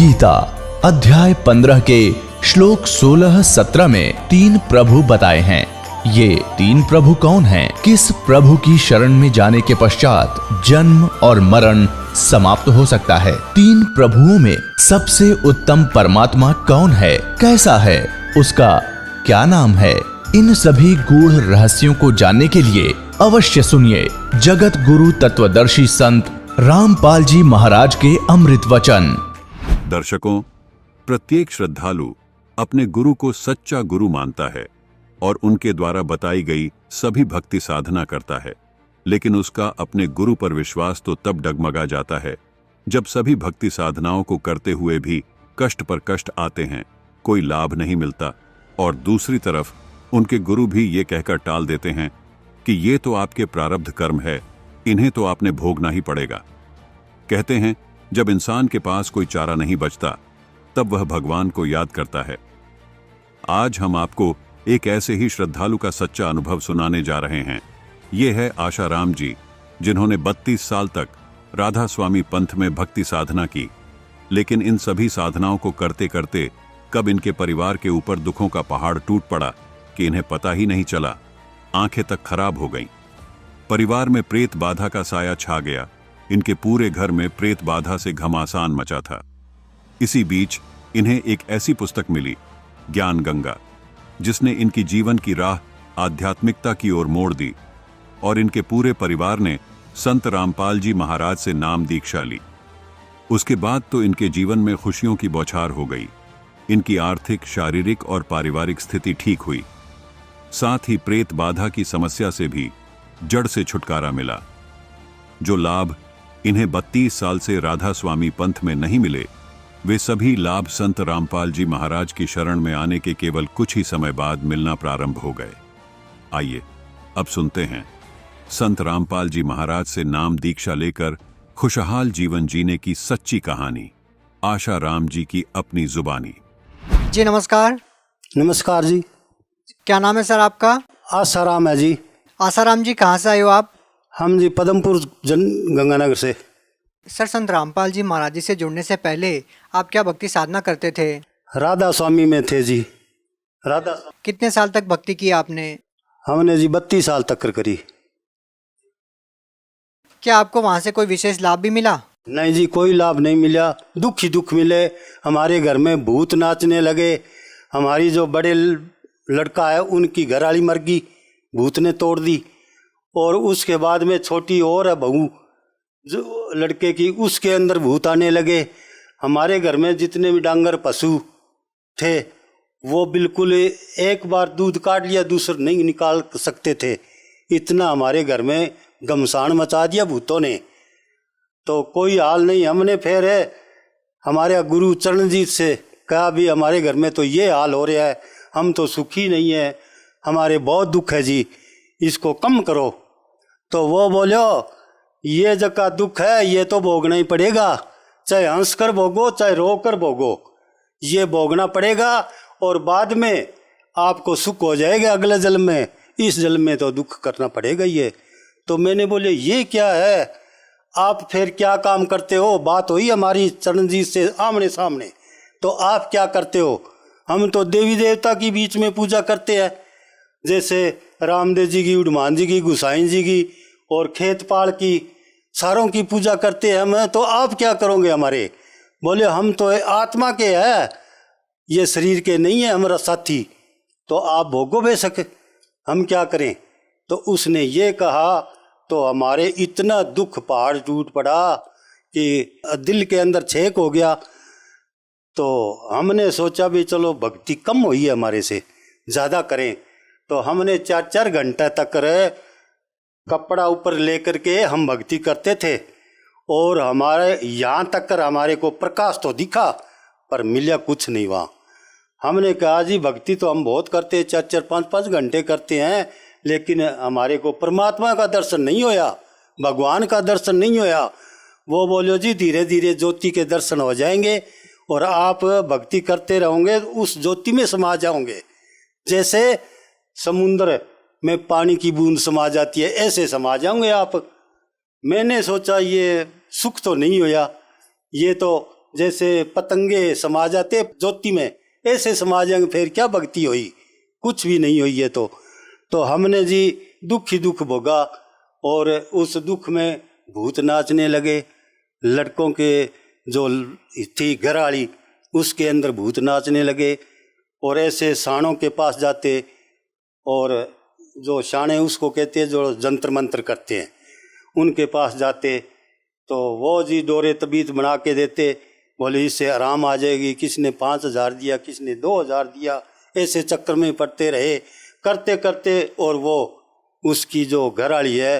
गीता अध्याय 15 के श्लोक 16-17 में 3 प्रभु बताए हैं। ये 3 प्रभु कौन हैं? किस प्रभु की शरण में जाने के पश्चात जन्म और मरण समाप्त हो सकता है? 3 प्रभुओं में सबसे उत्तम परमात्मा कौन है? कैसा है? उसका क्या नाम है? इन सभी गूढ़ रहस्यों को जानने के लिए अवश्य सुनिए जगत गुरु तत्वदर्शी संत रामपाल जी महाराज के अमृत वचन। दर्शकों, प्रत्येक श्रद्धालु अपने गुरु को सच्चा गुरु मानता है और उनके द्वारा बताई गई सभी भक्ति साधना करता है, लेकिन उसका अपने गुरु पर विश्वास तो तब डगमगा जाता है जब सभी भक्ति साधनाओं को करते हुए भी कष्ट पर कष्ट आते हैं, कोई लाभ नहीं मिलता और दूसरी तरफ उनके गुरु भी ये कहकर टाल देते हैं कि ये तो आपके प्रारब्ध कर्म है, इन्हें तो आपने भोगना ही पड़ेगा। कहते हैं जब इंसान के पास कोई चारा नहीं बचता तब वह भगवान को याद करता है। आज हम आपको एक ऐसे ही श्रद्धालु का सच्चा अनुभव सुनाने जा रहे हैं। ये है आशाराम जी, जिन्होंने 32 साल तक राधा स्वामी पंथ में भक्ति साधना की, लेकिन इन सभी साधनाओं को करते करते कब इनके परिवार के ऊपर दुखों का पहाड़ टूट पड़ा कि इन्हें पता ही नहीं चला। आंखें तक खराब हो गईं। परिवार में प्रेत बाधा का साया छा गया। इनके पूरे घर में प्रेत बाधा से घमासान मचा था। इसी बीच इन्हें एक ऐसी पुस्तक मिली, ज्ञान गंगा, जिसने इनकी जीवन की राह आध्यात्मिकता की ओर मोड़ दी और इनके पूरे परिवार ने संत रामपाल जी महाराज से नाम दीक्षा ली। उसके बाद तो इनके जीवन में खुशियों की बौछार हो गई। इनकी आर्थिक, शारीरिक और पारिवारिक स्थिति ठीक हुई। साथ ही प्रेत बाधा की समस्या से भी जड़ से छुटकारा मिला। जो लाभ इन्हें 32 साल से राधा स्वामी पंथ में नहीं मिले, वे सभी लाभ संत रामपाल जी महाराज की शरण में आने के केवल कुछ ही समय बाद मिलना प्रारंभ हो गए। आइए अब सुनते हैं संत रामपाल जी महाराज से नाम दीक्षा लेकर खुशहाल जीवन जीने की सच्ची कहानी, आशा राम जी की अपनी जुबानी। जी नमस्कार। नमस्कार जी। क्या नाम है सर आपका? आसाराम है जी। आसाराम जी, कहाँ से आए हो आप? हम जी पदमपुर गंगानगर से। सर, संत रामपाल जी महाराज जी से जुड़ने से पहले आप क्या भक्ति साधना करते थे? राधा स्वामी में थे जी। राधा। कितने साल तक भक्ति की आपने? हमने जी 32 साल तक करी। क्या आपको वहाँ से कोई विशेष लाभ भी मिला? नहीं जी, कोई लाभ नहीं मिला। दुख ही दुख मिले। हमारे घर में भूत नाचने लगे। हमारी जो बड़े लड़का है उनकी घरवाली मर गई, भूत ने तोड़ दी। और उसके बाद में छोटी और है बहू जो लड़के की, उसके अंदर भूत आने लगे। हमारे घर में जितने भी डांगर पशु थे वो बिल्कुल एक बार दूध काट लिया दूसरा नहीं निकाल सकते थे। इतना हमारे घर में घमसान मचा दिया भूतों ने। तो कोई हाल नहीं। हमने फिर हमारे गुरु चरणजीत से कहा भी हमारे घर में तो ये हाल हो रहा है, हम तो सुखी नहीं है, हमारे बहुत दुख है जी, इसको कम करो। तो वो बोलो ये जगह दुख है ये तो भोगना ही पड़ेगा, चाहे हंस कर भोगो चाहे रो कर भोगो, ये भोगना पड़ेगा और बाद में आपको सुख हो जाएगा अगले जन्म में, इस जन्म में तो दुख करना पड़ेगा ये। तो मैंने बोले ये क्या है, आप फिर क्या काम करते हो? बात हुई हमारी चरणजीत से आमने सामने। तो आप क्या करते हो? हम तो देवी देवता की बीच में पूजा करते हैं, जैसे रामदेव जी की, हनुमान जी की, गोसाई जी की और खेत पाल की, सारों की पूजा करते हैं हम। तो आप क्या करोगे हमारे? बोले हम तो आत्मा के हैं, ये शरीर के नहीं है हमारा साथी, तो आप भोगो बेशक, हम क्या करें? तो उसने ये कहा तो हमारे इतना दुख पहाड़ टूट पड़ा कि दिल के अंदर छेक हो गया। तो हमने सोचा भी चलो भक्ति कम हुई है हमारे से, ज़्यादा करें। तो हमने 4-4 घंटा तक कपड़ा ऊपर लेकर के हम भक्ति करते थे और हमारे यहाँ तक हमारे को प्रकाश तो दिखा पर मिला कुछ नहीं वहाँ। हमने कहा जी भक्ति तो हम बहुत करते हैं, 4-4, 5-5 घंटे करते हैं, लेकिन हमारे को परमात्मा का दर्शन नहीं होया, भगवान का दर्शन नहीं होया। वो बोलो जी धीरे धीरे ज्योति के दर्शन हो जाएंगे और आप भक्ति करते रहोगे उस ज्योति में समा जाओगे, जैसे समुद्र में पानी की बूंद समा जाती है ऐसे समा जाओगे आप। मैंने सोचा ये सुख तो नहीं होया, ये तो जैसे पतंगे समा जाते ज्योति में, ऐसे समा जाएंगे, फिर क्या भक्ति हुई? कुछ भी नहीं हुई है। तो हमने जी दुख ही दुख भोगा, और उस दुख में भूत नाचने लगे। लड़कों के जो थी घरवाली, उसके अंदर भूत नाचने लगे। और ऐसे साणों के पास जाते, और जो शाणे उसको कहते हैं जो जंतर मंत्र करते हैं, उनके पास जाते, तो वो जी डोरे तबीत बना के देते, बोले इससे आराम आ जाएगी। किसने 5,000 दिया, किसने 2,000 दिया, ऐसे चक्कर में पड़ते रहे करते करते। और वो उसकी जो घरवाली है,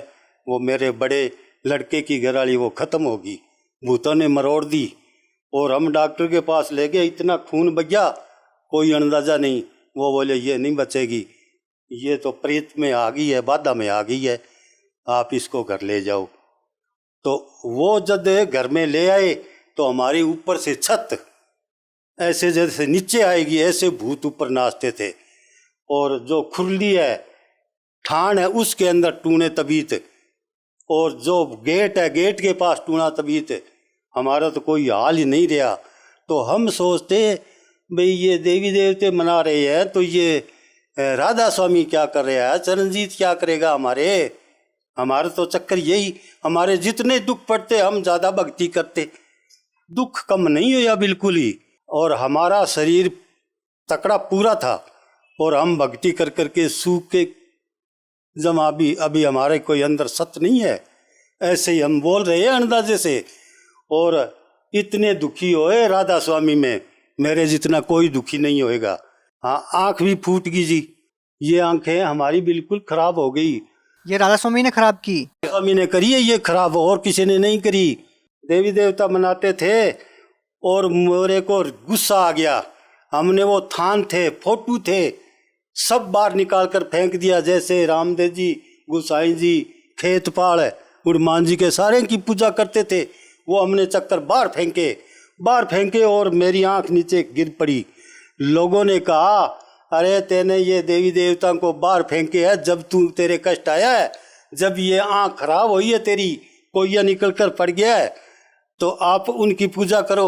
वो मेरे बड़े लड़के की घरवाली, वो ख़त्म होगी, भूतों ने मरोड़ दी। और हम डॉक्टर के पास ले गए, इतना खून बग्या, कोई अंदाज़ा नहीं। वो बोले ये नहीं बचेगी, ये तो प्रेत में आ गई है, बाधा में आ गई है, आप इसको घर ले जाओ। तो वो जब घर में ले आए, तो हमारे ऊपर से छत ऐसे जैसे नीचे आएगी, ऐसे भूत ऊपर नाचते थे। और जो खुरली है, ठान है, उसके अंदर टूने तबीत, और जो गेट है, गेट के पास टूना तबीत। हमारा तो कोई हाल ही नहीं रहा। तो हम सोचते भाई ये देवी देवते मना रहे हैं, तो ये राधा स्वामी क्या कर रहा है, चरणजीत क्या करेगा हमारे तो चक्कर यही। हमारे जितने दुख पड़ते हम ज़्यादा भक्ति करते, दुख कम नहीं हुआ बिल्कुल ही। और हमारा शरीर तकड़ा पूरा था, और हम भक्ति कर करके सूख के जमा भी, अभी हमारे कोई अंदर सत्य नहीं है, ऐसे ही हम बोल रहे हैं अंदाजे से। और इतने दुखी होए राधा स्वामी में, मेरे जितना कोई दुखी नहीं होएगा। हाँ, आँख भी फूट गई जी, ये आंखें हमारी बिल्कुल खराब हो गई। ये राधा स्वामी ने खराब की? स्वामी ने करी है ये खराब, और किसी ने नहीं करी। देवी देवता मनाते थे, और मेरे को गुस्सा आ गया। हमने वो थान थे, फोटो थे, सब बाहर निकाल कर फेंक दिया। जैसे रामदेव जी, गुसाई जी, खेतपाल, उड़मान जी के सारे की पूजा करते थे, वो हमने चक्कर बाहर फेंके, और मेरी आंख नीचे गिर पड़ी। लोगों ने कहा अरे तेने ये देवी देवता को बाहर फेंके है, जब तू तेरे कष्ट आया है, जब ये आंख खराब हुई है तेरी, कोई निकल कर पड़ गया है, तो आप उनकी पूजा करो।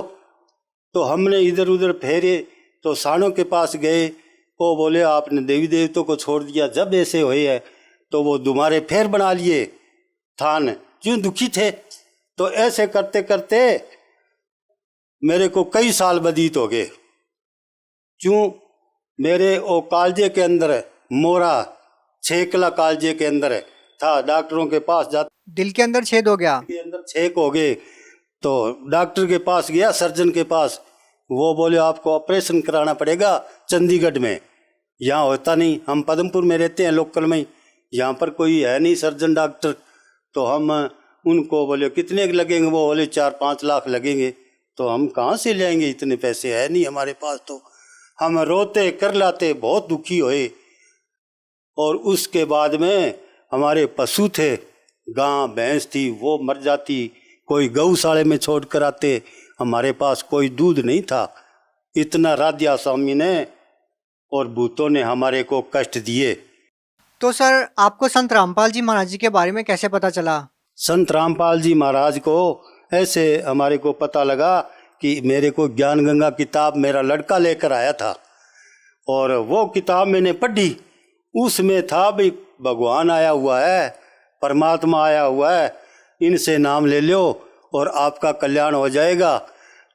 तो हमने इधर उधर फेरे, तो साणों के पास गए, वो बोले आपने देवी देवताओं को छोड़ दिया, जब ऐसे हुए है तो वो दोबारे फेर बना लिए थान, क्यों दुखी थे। तो ऐसे करते करते मेरे को कई साल व्यतीत हो गए। क्यों, मेरे वो कालजे के अंदर मोरा 6 किला कालजे के अंदर था। डॉक्टरों के पास जाते, दिल के अंदर छेद हो गया, के अंदर छेद हो गए। तो डॉक्टर के पास गया, सर्जन के पास, वो बोले आपको ऑपरेशन कराना पड़ेगा चंडीगढ़ में, यहाँ होता नहीं। हम पद्मपुर में रहते हैं लोकल में, यहाँ पर कोई है नहीं सर्जन डॉक्टर। तो हम उनको बोले कितने लगेंगे, वो बोले 4-5 लाख लगेंगे। तो हम कहाँ से लेंगे, इतने पैसे है नहीं हमारे पास। तो हम रोते कर लाते, बहुत दुखी हुए। और उसके बाद में हमारे पशु थे, गां भैंस थी, वो मर जाती, कोई गौशाले में छोड़ कर आते, हमारे पास कोई दूध नहीं था। इतना राधा स्वामी ने और भूतों ने हमारे को कष्ट दिए। तो सर आपको संत रामपाल जी महाराज जी के बारे में कैसे पता चला? संत रामपाल जी महाराज को ऐसे हमारे को पता लगा कि मेरे को ज्ञान गंगा किताब मेरा लड़का लेकर आया था, और वो किताब मैंने पढ़ी। उसमें था भाई भगवान आया हुआ है, परमात्मा आया हुआ है, इनसे नाम ले लो और आपका कल्याण हो जाएगा।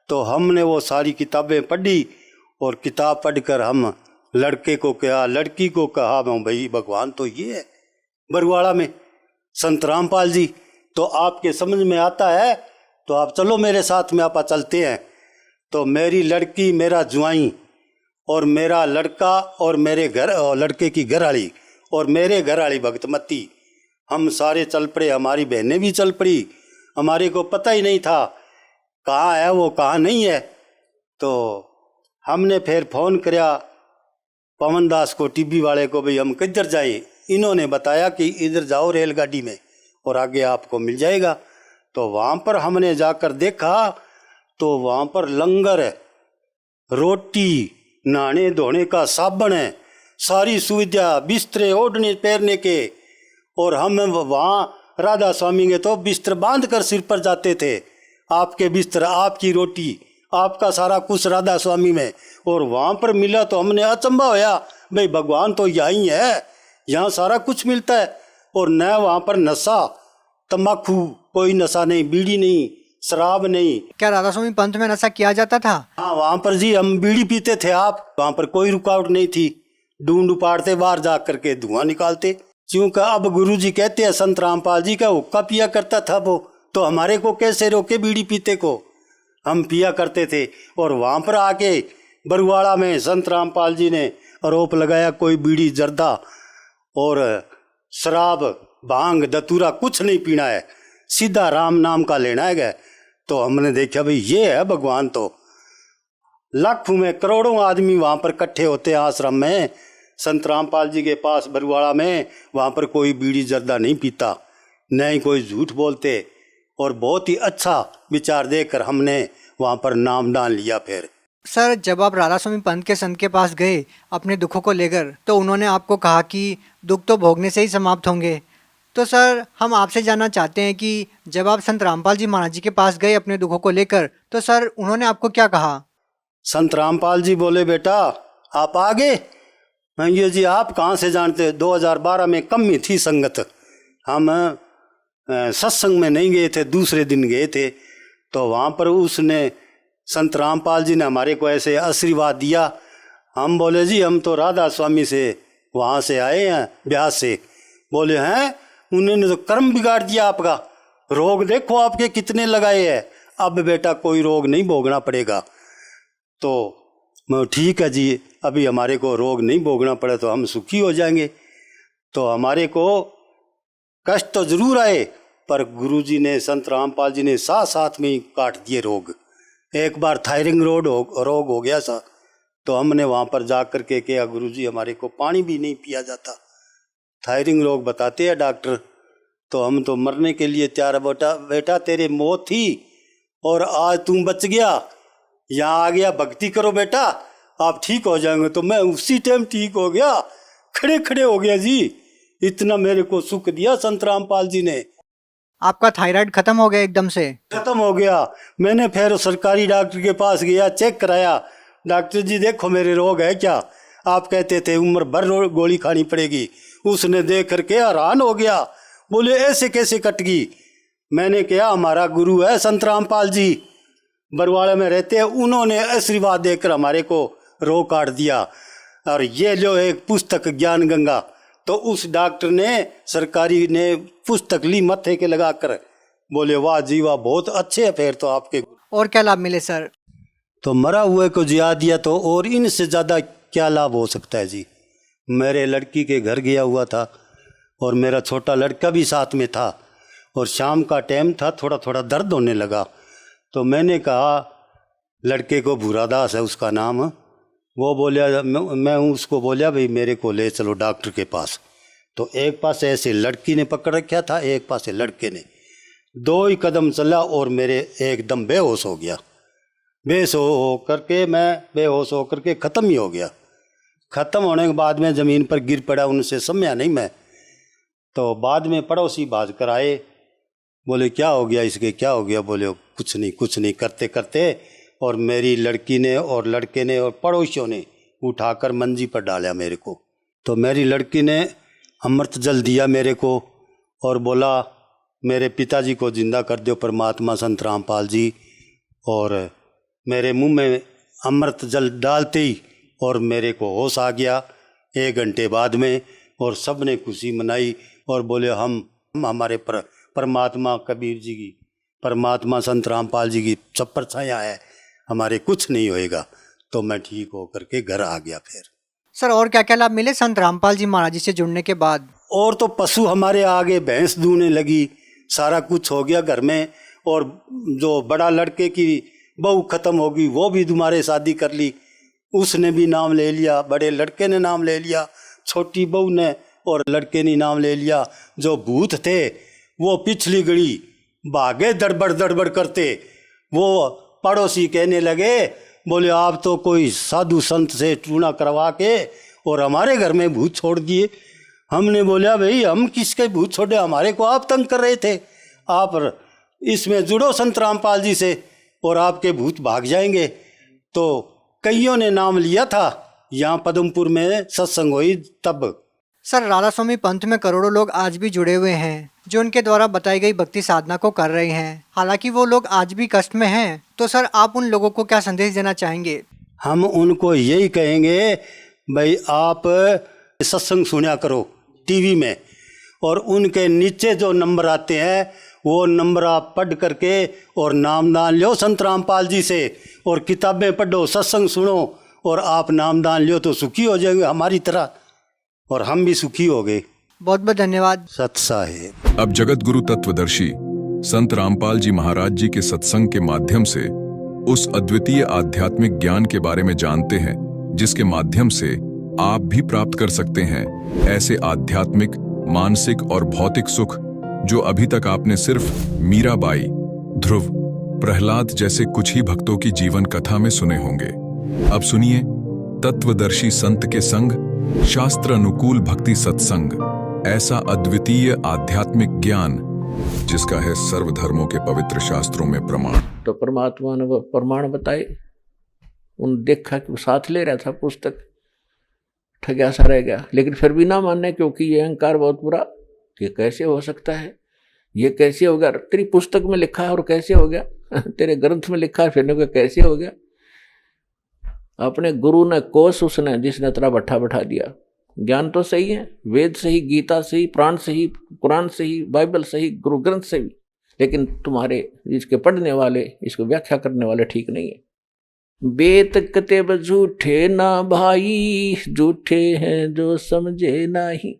तो हमने वो सारी किताबें पढ़ी, और किताब पढ़कर हम लड़के को कहा, लड़की को कहा, भाई भगवान तो ये है बरवाड़ा में संत रामपाल जी, तो आपके समझ में आता है तो आप चलो मेरे साथ में, आप चलते हैं। तो मेरी लड़की, मेरा जुआई और मेरा लड़का और मेरे घर और लड़के की घरवाली और मेरे घरवाली भक्तमती, हम सारे चल पड़े। हमारी बहनें भी चल पड़ी, हमारे को पता ही नहीं था कहाँ है वो, कहाँ नहीं है। तो हमने फिर फ़ोन किया पवन दास को, टीबी वाले को, भाई हम किधर जाएं। इन्होंने बताया कि इधर जाओ रेलगाड़ी में और आगे आपको मिल जाएगा। तो वहाँ पर हमने जाकर देखा तो वहाँ पर लंगर है, रोटी, नहाने धोने का साबन है, सारी सुविधा, बिस्तरे ओढ़ने पैरने के। और हम वहाँ राधा स्वामी के तो बिस्तर बांध कर सिर पर जाते थे। आपके बिस्तर, आपकी रोटी, आपका सारा कुछ राधा स्वामी में। और वहाँ पर मिला तो हमने अचंभा होया, भाई भगवान तो यहीं है, यहाँ सारा कुछ मिलता है। और न वहाँ पर नशा तम्बाकू कोई नशा नहीं, बीड़ी नहीं, शराब नहीं। क्या राधा स्वामी पंथ में नशा किया जाता था? हाँ वहाँ पर जी हम बीड़ी पीते थे। आप वहाँ पर कोई रुकावट नहीं थी, ढूंढ उपाड़ते बाहर जा करके धुआं निकालते। क्योंकि अब गुरुजी कहते हैं संत रामपाल जी का हुक्का पिया करता था वो, तो हमारे को कैसे रोके बीड़ी पीते को, हम पिया करते थे। और वहाँ पर आके बरुआड़ा में संत रामपाल जी ने आरोप लगाया कोई बीड़ी जर्दा और शराब भांग दतूरा कुछ नहीं पीना है, सीधा राम नाम का लेना है। तो हमने देखा भाई ये है भगवान। तो लाखों में करोड़ों आदमी वहाँ पर इकट्ठे होते हैं आश्रम में, संत रामपाल जी के पास बरुआड़ा में। वहाँ पर कोई बीड़ी जर्दा नहीं पीता, न ही कोई झूठ बोलते। और बहुत ही अच्छा विचार देकर हमने वहाँ पर नामदान लिया। फिर सर जब आप राधा स्वामी पंथ के संत के पास गए अपने दुखों को लेकर, तो उन्होंने आपको कहा कि दुख तो भोगने से ही समाप्त होंगे। तो सर हम आपसे जानना चाहते हैं कि जब आप संत रामपाल जी महाराज जी के पास गए अपने दुखों को लेकर, तो सर उन्होंने आपको क्या कहा? संत रामपाल जी बोले बेटा आप आ गए। ये जी आप कहाँ से जानते? 2012 में कम ही थी संगत, हम सत्संग में नहीं गए थे, दूसरे दिन गए थे। तो वहाँ पर उसने संत रामपाल जी ने हमारे को ऐसे आशीर्वाद दिया। हम बोले जी हम तो राधा स्वामी से वहाँ से आए हैं ब्यास से। बोले हैं उन्होंने तो कर्म बिगाड़ दिया आपका, रोग देखो आपके कितने लगाए हैं, अब बेटा कोई रोग नहीं भोगना पड़ेगा। तो ठीक है जी, अभी हमारे को रोग नहीं भोगना पड़े तो हम सुखी हो जाएंगे। तो हमारे को कष्ट तो जरूर आए, पर गुरुजी ने संत रामपाल जी ने साथ साथ में ही काट दिए रोग। एक बार थायरिंग रोग हो गया था, तो हमने वहाँ पर जा कर के कहा गुरुजी हमारे को पानी भी नहीं पिया जाता, थायरिंग रोग बताते हैं डॉक्टर, तो हम तो मरने के लिए तैयार है। बेटा तेरे मौत थी और आज तुम बच गया, यहाँ आ गया, भक्ति करो बेटा आप ठीक हो जाएंगे। तो मैं उसी टाइम ठीक हो गया, खड़े खड़े हो गया जी। इतना मेरे को सुख दिया संत रामपाल जी ने। आपका थायराइड खत्म हो गया एकदम से? खत्म हो गया। मैंने फिर सरकारी डॉक्टर के पास गया, चेक कराया, डॉक्टर जी देखो मेरे रोग है क्या? आप कहते थे उम्र भर गोली खानी पड़ेगी। उसने देख करके हैरान हो गया, बोले ऐसे कैसे कट गई? मैंने कहा हमारा गुरु है संत रामपाल जी, बरवाड़े में रहते हैं, उन्होंने आशीर्वाद देकर हमारे को रोग काट दिया। और ये जो एक पुस्तक ज्ञान गंगा, तो उस डॉक्टर ने सरकारी ने पुस्तक ली मत्थे के लगाकर, बोले वाह जी वाह बहुत अच्छे है फिर तो आपके। और क्या लाभ मिले सर? तो मरा हुए को जिया दिया, तो और इनसे ज़्यादा क्या लाभ हो सकता है जी। मेरे लड़की के घर गया हुआ था और मेरा छोटा लड़का भी साथ में था, और शाम का टाइम था, थोड़ा थोड़ा दर्द होने लगा। तो मैंने कहा लड़के को भूरादास है उसका नाम, वो बोलिया, मैं उसको बोलिया भाई मेरे को ले चलो डॉक्टर के पास। तो एक पास ऐसे लड़की ने पकड़ रखा था, एक पास लड़के ने, 2 ही कदम चला और मेरे एकदम बेहोश हो गया। बेहोश हो करके मैं बेहोश हो करके ख़त्म ही हो गया। ख़त्म होने के बाद में ज़मीन पर गिर पड़ा, उनसे समझा नहीं मैं। तो बाद में पड़ोसी भाग कर आए, बोले क्या हो गया इसके, क्या हो गया? बोले कुछ नहीं करते करते और मेरी लड़की ने और लड़के ने और पड़ोसियों ने उठाकर मंजी पर डाला मेरे को। तो मेरी लड़की ने अमृत जल दिया मेरे को और बोला मेरे पिताजी को जिंदा कर दो परमात्मा संत रामपाल जी। और मेरे मुंह में अमृत जल डालते ही और मेरे को होश आ गया 1 घंटे बाद में, और सब ने खुशी मनाई और बोले हम हमारे परमात्मा कबीर जी की, परमात्मा संत रामपाल जी की सब पर छाया है, हमारे कुछ नहीं होएगा। तो मैं ठीक होकर के घर आ गया। फिर सर और क्या क्या लाभ मिले संत रामपाल जी महाराज जी से जुड़ने के बाद? और तो पशु हमारे आगे भैंस दूने लगी, सारा कुछ हो गया घर में। और जो बड़ा लड़के की बहू खत्म होगी वो भी तुम्हारे शादी कर ली, उसने भी नाम ले लिया, बड़े लड़के ने नाम ले लिया, छोटी बहू ने और लड़के ने नाम ले लिया। जो भूत थे वो पिछली घड़ी भागे दड़बड़ करते, वो पड़ोसी कहने लगे, बोले आप तो कोई साधु संत से टूना करवा के और हमारे घर में भूत छोड़ दिए। हमने बोला भाई हम किसके भूत छोड़े, हमारे को आप तंग कर रहे थे, आप इसमें जुड़ो संत रामपाल जी से। और आपके भूत भाग जाएंगे। तो कईयों ने नाम लिया था, यहाँ पदमपुर में सत्संग हुई तब। सर, राधा स्वामी पंथ में करोड़ों लोग आज भी जुड़े हुए हैं जो उनके द्वारा बताई गई भक्ति साधना को कर रहे हैं। हालांकि वो लोग आज भी कष्ट में हैं। तो सर, आप उन लोगों को क्या संदेश देना चाहेंगे? हम उनको यही कहेंगे, भाई आप सत्संग सुना करो टीवी में, और उनके नीचे जो नंबर आते हैं वो नंबर आप पढ़ करके और नामदान लो संत रामपाल जी से, और किताबें पढ़ो, सत्संग सुनो, और आप नामदान लो तो सुखी हो जाएंगे हमारी तरह, और हम भी सुखी हो गए। बहुत बहुत धन्यवाद। सत साहेब। अब जगत गुरु तत्वदर्शी संत रामपाल जी महाराज जी के सत्संग के माध्यम से उस अद्वितीय आध्यात्मिक ज्ञान के बारे में जानते हैं जिसके माध्यम से आप भी प्राप्त कर सकते हैं ऐसे आध्यात्मिक, मानसिक और भौतिक सुख जो अभी तक आपने सिर्फ मीराबाई, ध्रुव, प्रहलाद जैसे कुछ ही भक्तों की जीवन कथा में सुने होंगे। अब सुनिए तत्वदर्शी संत के संग शास्त्र अनुकूल भक्ति सत्संग, ऐसा अद्वितीय आध्यात्मिक ज्ञान जिसका है सर्वधर्मों के पवित्र शास्त्रों में प्रमाण। तो परमात्मा ने वो प्रमाण बताए। उन देखा कि वो साथ ले रहा था, पुस्तक ठगा सा रह गया, लेकिन फिर भी ना मानने, क्योंकि ये अहंकार बहुत बुरा। ये कैसे हो सकता है, ये कैसे हो गया? तेरी पुस्तक में लिखा है और कैसे हो गया? तेरे ग्रंथ में लिखा है, फिर कैसे हो गया? अपने गुरु ने कोस उसने जिसने तेरा भट्ठा बैठा दिया। ज्ञान तो सही है, वेद सही, गीता सही, प्राण सही, कुरान सही, बाइबल सही, गुरु ग्रंथ सही, लेकिन तुम्हारे इसके पढ़ने वाले, इसको व्याख्या करने वाले ठीक नहीं है। बेत कतेब झूठे ना भाई, झूठे हैं जो समझे नहीं।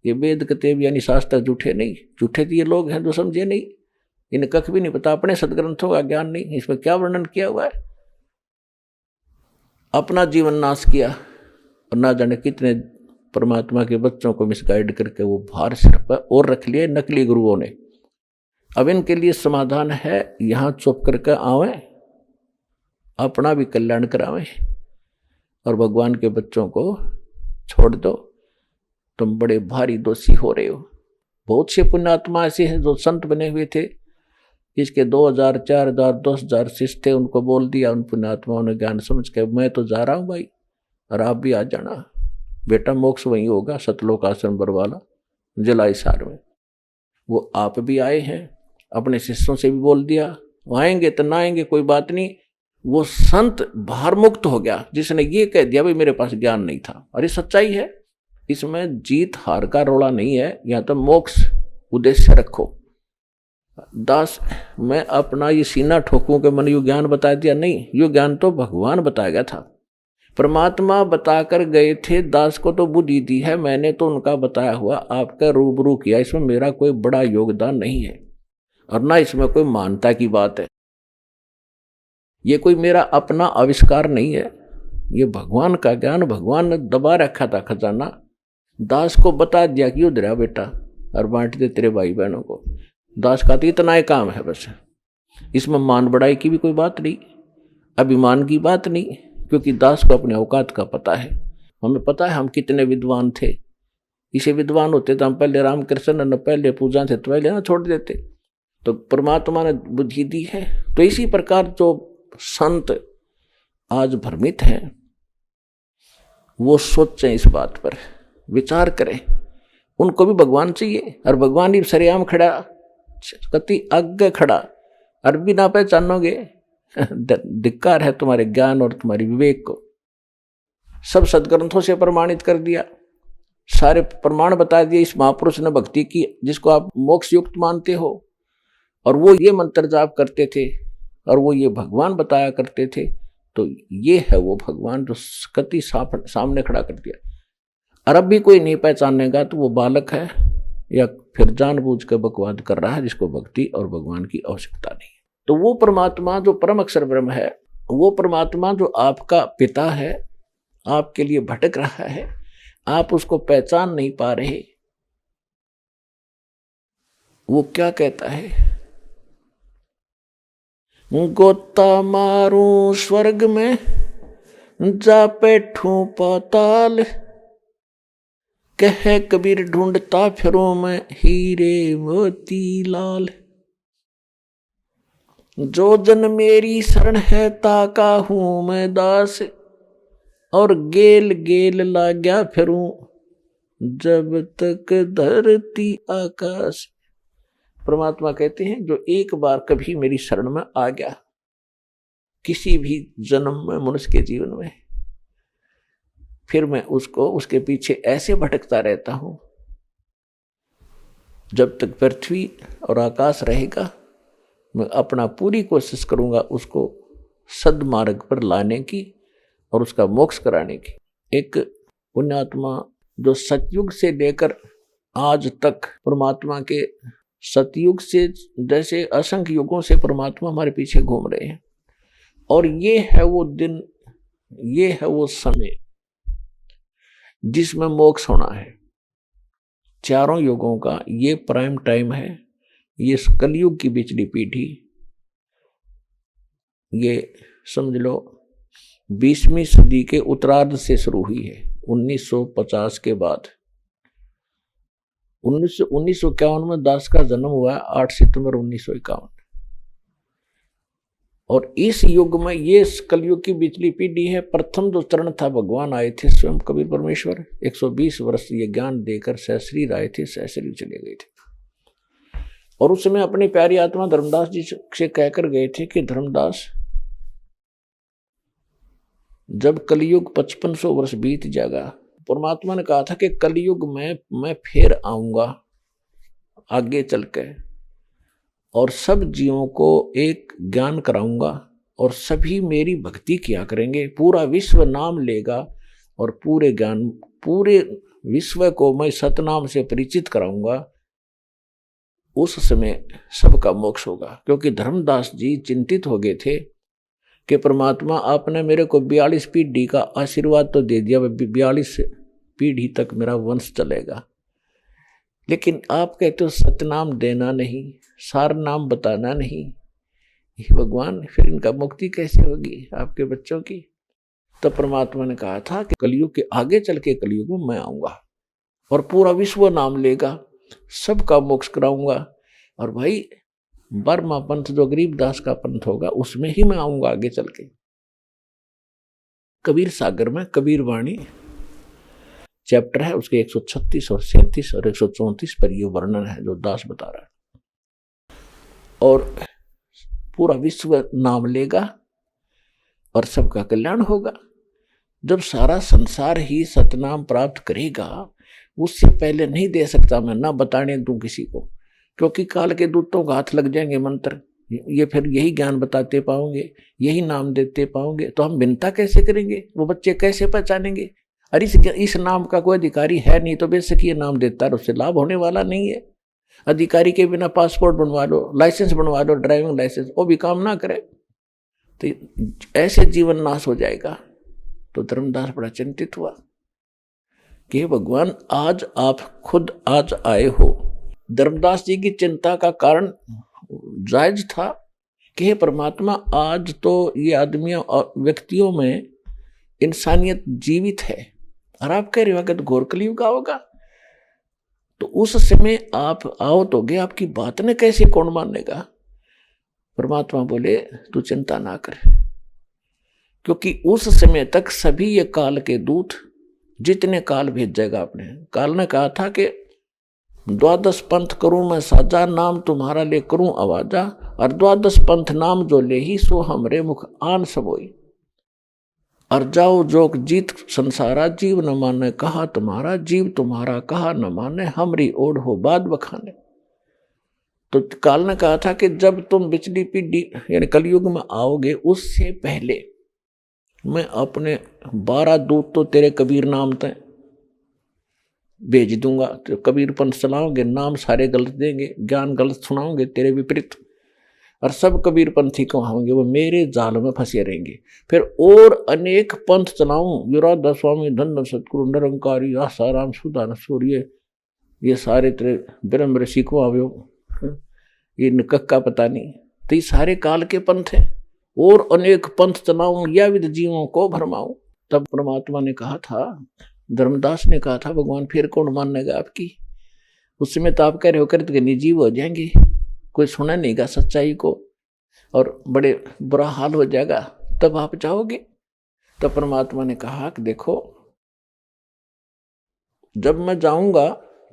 ये वेद कतेब यानी शास्त्र झूठे नहीं, झूठे तो ये लोग हैं जो समझे नहीं। इन्हें कख भी नहीं पता, अपने सदग्रंथों का ज्ञान नहीं। इसमें क्या वर्णन किया हुआ है? अपना जीवन नाश किया और ना जाने कितने परमात्मा के बच्चों को मिसगाइड करके वो भार सिर पर और रख लिए नकली गुरुओं ने। अब इनके लिए समाधान है, यहाँ चुप करके आवे, अपना भी कल्याण करावें और भगवान के बच्चों को छोड़ दो। तुम बड़े भारी दोषी हो रहे हो। बहुत से पुण्यात्मा ऐसे हैं जो संत बने हुए थे, इसके 2000, 4000, 10,000 शिष्य थे। उनको बोल दिया उन पुण्यात्माओं ने ज्ञान समझ के, मैं तो जा रहा हूँ भाई, और आप भी आ जाना, बेटा मोक्ष वहीं होगा, सतलोक आश्रम बरवाला जलाई सार में। वो आप भी आए हैं, अपने शिष्यों से भी बोल दिया, आएंगे तो ना आएंगे कोई बात नहीं। वो संत भार मुक्त हो गया जिसने ये कह दिया भाई मेरे पास ज्ञान नहीं था। अरे सच्चाई है, इसमें जीत हार का रोड़ा नहीं है, या तो मोक्ष उद्देश्य रखो। दास, मैं अपना ये सीना ठोकूं कि मैंने यो ज्ञान बता दिया, नहीं, यो ज्ञान तो भगवान बताया गया था, परमात्मा बताकर गए थे। दास को तो बुद्धि दी है, मैंने तो उनका बताया हुआ आपका रूबरू किया। इसमें मेरा कोई बड़ा योगदान नहीं है और ना इसमें कोई मानता की बात है। ये कोई मेरा अपना आविष्कार नहीं है, ये भगवान का ज्ञान, भगवान ने दबा रखा था खजाना। दास को बता दिया कि यो दरिया बेटा और बांट दे तेरे भाई बहनों को। दास का तो इतना ही काम है बस। इसमें मान बढ़ाई की भी कोई बात नहीं, अभिमान की बात नहीं, क्योंकि दास को अपने औकात का पता है। हमें पता है हम कितने विद्वान थे। इसे विद्वान होते तो हम पहले रामकृष्ण न पहले पूजा थे तो पहले ना छोड़ देते। तो परमात्मा ने बुद्धि दी है। तो इसी प्रकार जो संत आज भ्रमित हैं वो सोचें, इस बात पर विचार करें। उनको भी भगवान चाहिए और भगवान ही सरेआम खड़ा, कति आगे खड़ा, और भी ना पहचानोगे, धिक्कार है तुम्हारे ज्ञान और तुम्हारी विवेक को। सब सदग्रंथों से प्रमाणित कर दिया, सारे प्रमाण बता दिए इस महापुरुष ने भक्ति की जिसको आप मोक्ष युक्त मानते हो, और वो ये मंत्र जाप करते थे और वो ये भगवान बताया करते थे। तो ये है वो भगवान जो कति सामने खड़ा कर दिया। और अब भी कोई नहीं पहचानेगा तो वो बालक है या फिर जानबूझ कर बकवाद कर रहा है जिसको भक्ति और भगवान की आवश्यकता नहीं है। तो वो परमात्मा जो परम अक्षर ब्रह्म है, वो परमात्मा जो आपका पिता है, आपके लिए भटक रहा है, आप उसको पहचान नहीं पा रहे। वो क्या कहता है? गोता मारूं स्वर्ग में, जा बैठूं पाताल, कह कबीर ढूंढता फिरूं मैं हीरे मोती लाल। जो जन मेरी शरण है ताका हूं मैं दास, और गेल गेल लाग्या फिरूं जब तक धरती आकाश। परमात्मा कहते हैं जो एक बार कभी मेरी शरण में आ गया, किसी भी जन्म में मनुष्य के जीवन में, फिर मैं उसको उसके पीछे ऐसे भटकता रहता हूं जब तक पृथ्वी और आकाश रहेगा। मैं अपना पूरी कोशिश करूंगा उसको सद्मार्ग पर लाने की और उसका मोक्ष कराने की। एक पुण्यात्मा जो सतयुग से लेकर आज तक परमात्मा के, सतयुग से जैसे असंख्य युगों से परमात्मा हमारे पीछे घूम रहे हैं, और ये है वो दिन, ये है वो समय जिसमें मोक्ष होना है। चारों युगों का ये प्राइम टाइम है। ये कलयुग की बिचली पीढ़ी, ये समझ लो 20वीं सदी के उत्तरार्ध से शुरू हुई है। 1950 के बाद 1951 में दास का जन्म हुआ, 8 सितंबर 1951। और इस युग में ये कलयुग की बिचली पीढ़ी है। प्रथम जो चरण था, भगवान आए थे स्वयं कबीर परमेश्वर, 120 वर्ष ये ज्ञान देकर सहस्री आए थे, सहस्री चले गए थे। और उस समय अपनी प्यारी आत्मा धर्मदास जी से कहकर गए थे कि धर्मदास, जब कलयुग 5500 वर्ष बीत जाएगा, परमात्मा ने कहा था कि कलयुग में मैं फिर आऊंगा आगे चल के, और सब जीवों को एक ज्ञान कराऊंगा और सभी मेरी भक्ति किया करेंगे। पूरा विश्व नाम लेगा और पूरे ज्ञान, पूरे विश्व को मैं सतनाम से परिचित कराऊंगा। उस समय सबका मोक्ष होगा। क्योंकि धर्मदास जी चिंतित हो गए थे कि परमात्मा आपने मेरे को 42 पीढ़ी का आशीर्वाद तो दे दिया, 42 पीढ़ी तक मेरा वंश चलेगा, लेकिन आप कहते हो सतनाम देना नहीं, सार नाम बताना नहीं। भगवान फिर इनका मुक्ति कैसे होगी आपके बच्चों की? तो परमात्मा ने कहा था कि कलयुग के आगे चल के कलयुग में मैं आऊंगा और पूरा विश्व नाम लेगा, सबका मोक्ष कराऊंगा। और भाई बर्मा पंथ जो गरीबदास का पंथ होगा उसमें ही मैं आऊंगा आगे चल के। कबीर सागर में कबीर वाणी चैप्टर है, उसके 136 और 37 और 134 पर ये वर्णन है जो दास बता रहा है। और पूरा विश्व नाम लेगा और सबका कल्याण होगा। जब सारा संसार ही सतनाम प्राप्त करेगा, उससे पहले नहीं दे सकता मैं, ना बताने दूं किसी को, क्योंकि काल के दूतों का हाथ लग जाएंगे मंत्र, ये फिर यही ज्ञान बताते पाओगे, यही नाम देते पाओगे, तो हम विनता कैसे करेंगे, वो बच्चे कैसे पहचानेंगे? अरे इस नाम का कोई अधिकारी है नहीं, तो बेशक ये नाम देता है, उससे लाभ होने वाला नहीं है। अधिकारी के बिना पासपोर्ट बनवा लो, लाइसेंस बनवा लो, ड्राइविंग लाइसेंस, वो भी काम ना करे तो ऐसे जीवन नाश हो जाएगा। तो धर्मदास बड़ा चिंतित हुआ कि भगवान आज आप खुद आज आए हो। धर्मदास जी की चिंता का कारण जायज था कि हे परमात्मा, आज तो ये आदमियों और व्यक्तियों में इंसानियत जीवित है और आप कह रहे हो कि घोर कलयुग होगा, तो उस समय आप आओ तो गे, आपकी बात ने कैसे कौन मानेगा? परमात्मा बोले तू चिंता ना कर, क्योंकि उस समय तक सभी ये काल के दूत जितने काल भेज जाएगा आपने। काल ने कहा था कि 12 पंथ करूं मैं साजा, नाम तुम्हारा ले करूं आवाजा, और 12 पंथ नाम जो ले ही सो हमरे मुख आन सबोई। और जाओ जोग जीत संसारा, जीव न माने कहा तुम्हारा, जीव तुम्हारा कहा न माने, हमरी ओढ़ हो बाद बखाने। तो काल ने कहा था कि जब तुम बिचली पीढ़ी यानी कलयुग में आओगे, उससे पहले मैं अपने 12 दूत तो तेरे कबीर नाम तय भेज दूंगा। तो कबीर पंथ चलाओगे, नाम सारे गलत देंगे, ज्ञान गलत सुनाओगे तेरे विपरीत, और सब कबीर पंथी कहाओगे, वो मेरे जाल में फंसे रहेंगे। फिर और अनेक पंथ चलाऊं, विराधा स्वामी, धन सतगुरु, निरंकारी, आसाराम, सुदान सूर्य, ये सारे तेरे ब्रह्म ऋषि को आवो, ये निकक्का पता नहीं, तो ये सारे काल के पंथ हैं। और अनेक पंथ चलाऊं या विद जीवों को भरमाऊं। तब परमात्मा ने कहा था, धर्मदास ने कहा था, भगवान फिर कौन मानेगा आपकी? उस समय तो आप कह रहे हो करते निजीव हो जाएंगे, कोई सुना नहीं गा सच्चाई को। और बड़े बुरा हाल हो जाएगा, तब आप जाओगे। तब परमात्मा ने कहा कि देखो, जब मैं जाऊंगा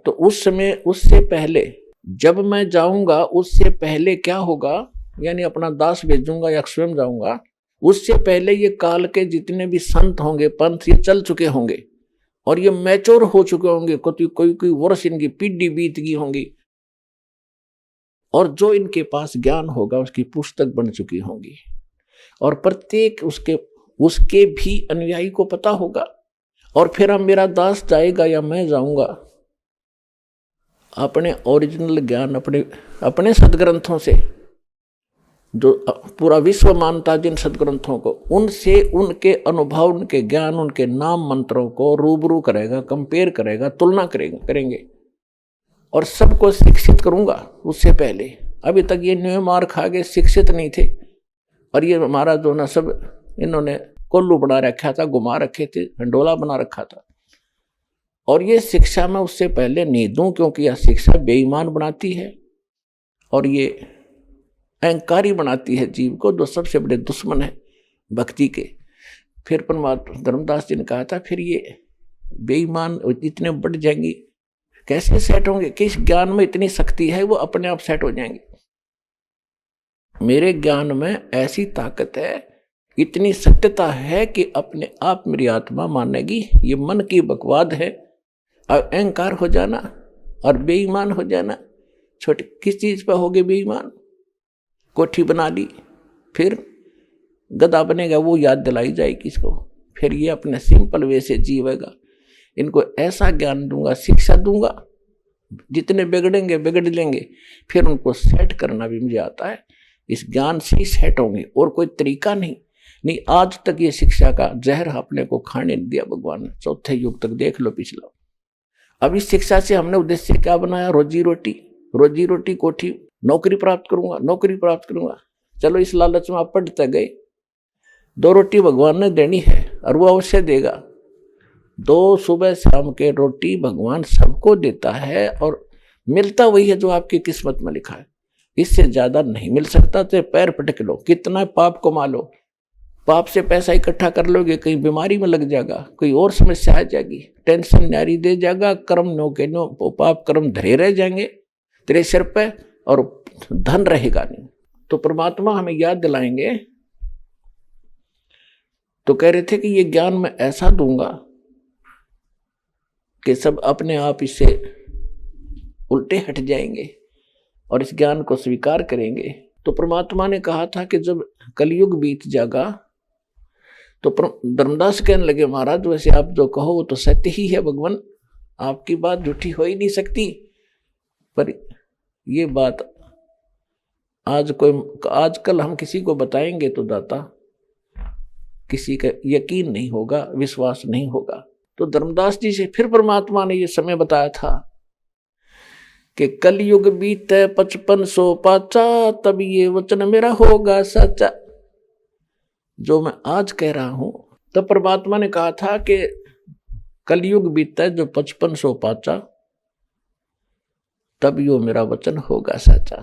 तो उस समय, उससे पहले, जब मैं जाऊंगा उससे पहले क्या होगा, यानी अपना दास भेजूंगा या स्वयं जाऊंगा, उससे पहले ये काल के जितने भी संत होंगे, पंथ, ये चल चुके होंगे और ये मैच्योर हो चुके होंगे, कोई वर्ष इनकी पीढ़ी बीत गई होंगी, और जो इनके पास ज्ञान होगा उसकी पुस्तक बन चुकी होंगी, और प्रत्येक उसके भी अनुयायी को पता होगा। और फिर अब मेरा दास जाएगा या मैं जाऊंगा, अपने ओरिजिनल ज्ञान, अपने सदग्रंथों से, जो पूरा विश्व मानता जिन सदग्रंथों को, उनसे उनके अनुभव, उनके ज्ञान, उनके नाम मंत्रों को रूबरू करेगा, कंपेयर करेगा, तुलना करेंगे और सबको शिक्षित करूंगा। उससे पहले अभी तक ये न्यू मार खा के शिक्षित नहीं थे, और ये हमारा जो ना सब इन्होंने कोल्लू बना रखा था, घुमा रखे थे, हंडोला बना रखा था, और ये शिक्षा मैं उससे पहले नहीं दूं, क्योंकि यह शिक्षा बेईमान बनाती है और ये अहंकारी बनाती है जीव को, जो सबसे बड़े दुश्मन है भक्ति के। फिर परमात्मा धर्मदास जी ने कहा था, फिर ये बेईमान इतने बढ़ जाएंगे, कैसे सेट होंगे? किस ज्ञान में इतनी शक्ति है, वो अपने आप सेट हो जाएंगे। मेरे ज्ञान में ऐसी ताकत है, इतनी सत्यता है कि अपने आप मेरी आत्मा मानेगी। ये मन की बकवाद है। अहंकार हो जाना और बेईमान हो जाना, छोटे किस चीज पर हो गए बेईमान? कोठी बना ली, फिर गधा बनेगा, वो याद दिलाई जाएगी इसको, फिर ये अपने सिंपल वे से जीवेगा। इनको ऐसा ज्ञान दूंगा, शिक्षा दूंगा, जितने बिगड़ेंगे बिगड़ लेंगे, फिर उनको सेट करना भी मुझे आता है। इस ज्ञान से ही सेट होंगे, और कोई तरीका नहीं। आज तक ये शिक्षा का जहर अपने को खाने नहीं दिया भगवान ने। चौथे युग तक देख लो पिछला। अब इस शिक्षा से हमने उद्देश्य क्या बनाया? रोजी रोटी, कोठी, नौकरी प्राप्त करूंगा। चलो इस लालच में आप पढ़ते गए। 2 रोटी भगवान ने देनी है और वो अवश्य देगा। 2 सुबह शाम के रोटी भगवान सबको देता है, और मिलता वही है जो आपकी किस्मत में लिखा है। इससे ज्यादा नहीं मिल सकता। तो पैर पटक लो, कितना पाप कमा लो, पाप से पैसा इकट्ठा कर लोगे, कहीं बीमारी में लग जाएगा, कोई और समस्या आ जाएगी, टेंशन न्यारी दे जाएगा, कर्म नो के नो पाप कर्म धरे रह जाएंगे तेरे सिर पे, और धन रहेगा नहीं। तो परमात्मा हमें याद दिलाएंगे। तो कह रहे थे कि ये ज्ञान मैं ऐसा दूंगा कि सब अपने आप इससे उल्टे हट जाएंगे और इस ज्ञान को स्वीकार करेंगे। तो परमात्मा ने कहा था कि जब कलयुग बीत जाएगा, तो धर्मदास कहने लगे, महाराज वैसे आप जो कहो वो तो सत्य ही है भगवान, आपकी बात झूठी हो ही नहीं सकती। पर ये बात आजकल हम किसी को बताएंगे तो दाता किसी का यकीन नहीं होगा, विश्वास नहीं होगा। तो धर्मदास जी से फिर परमात्मा ने ये समय बताया था कि कलयुग बीते 5500 पाचा, तब ये वचन मेरा होगा सच्चा। जो मैं आज कह रहा हूं, तब परमात्मा ने कहा था कि कलयुग बीते जो 5500 पाचा, तब यो मेरा वचन होगा सच्चा।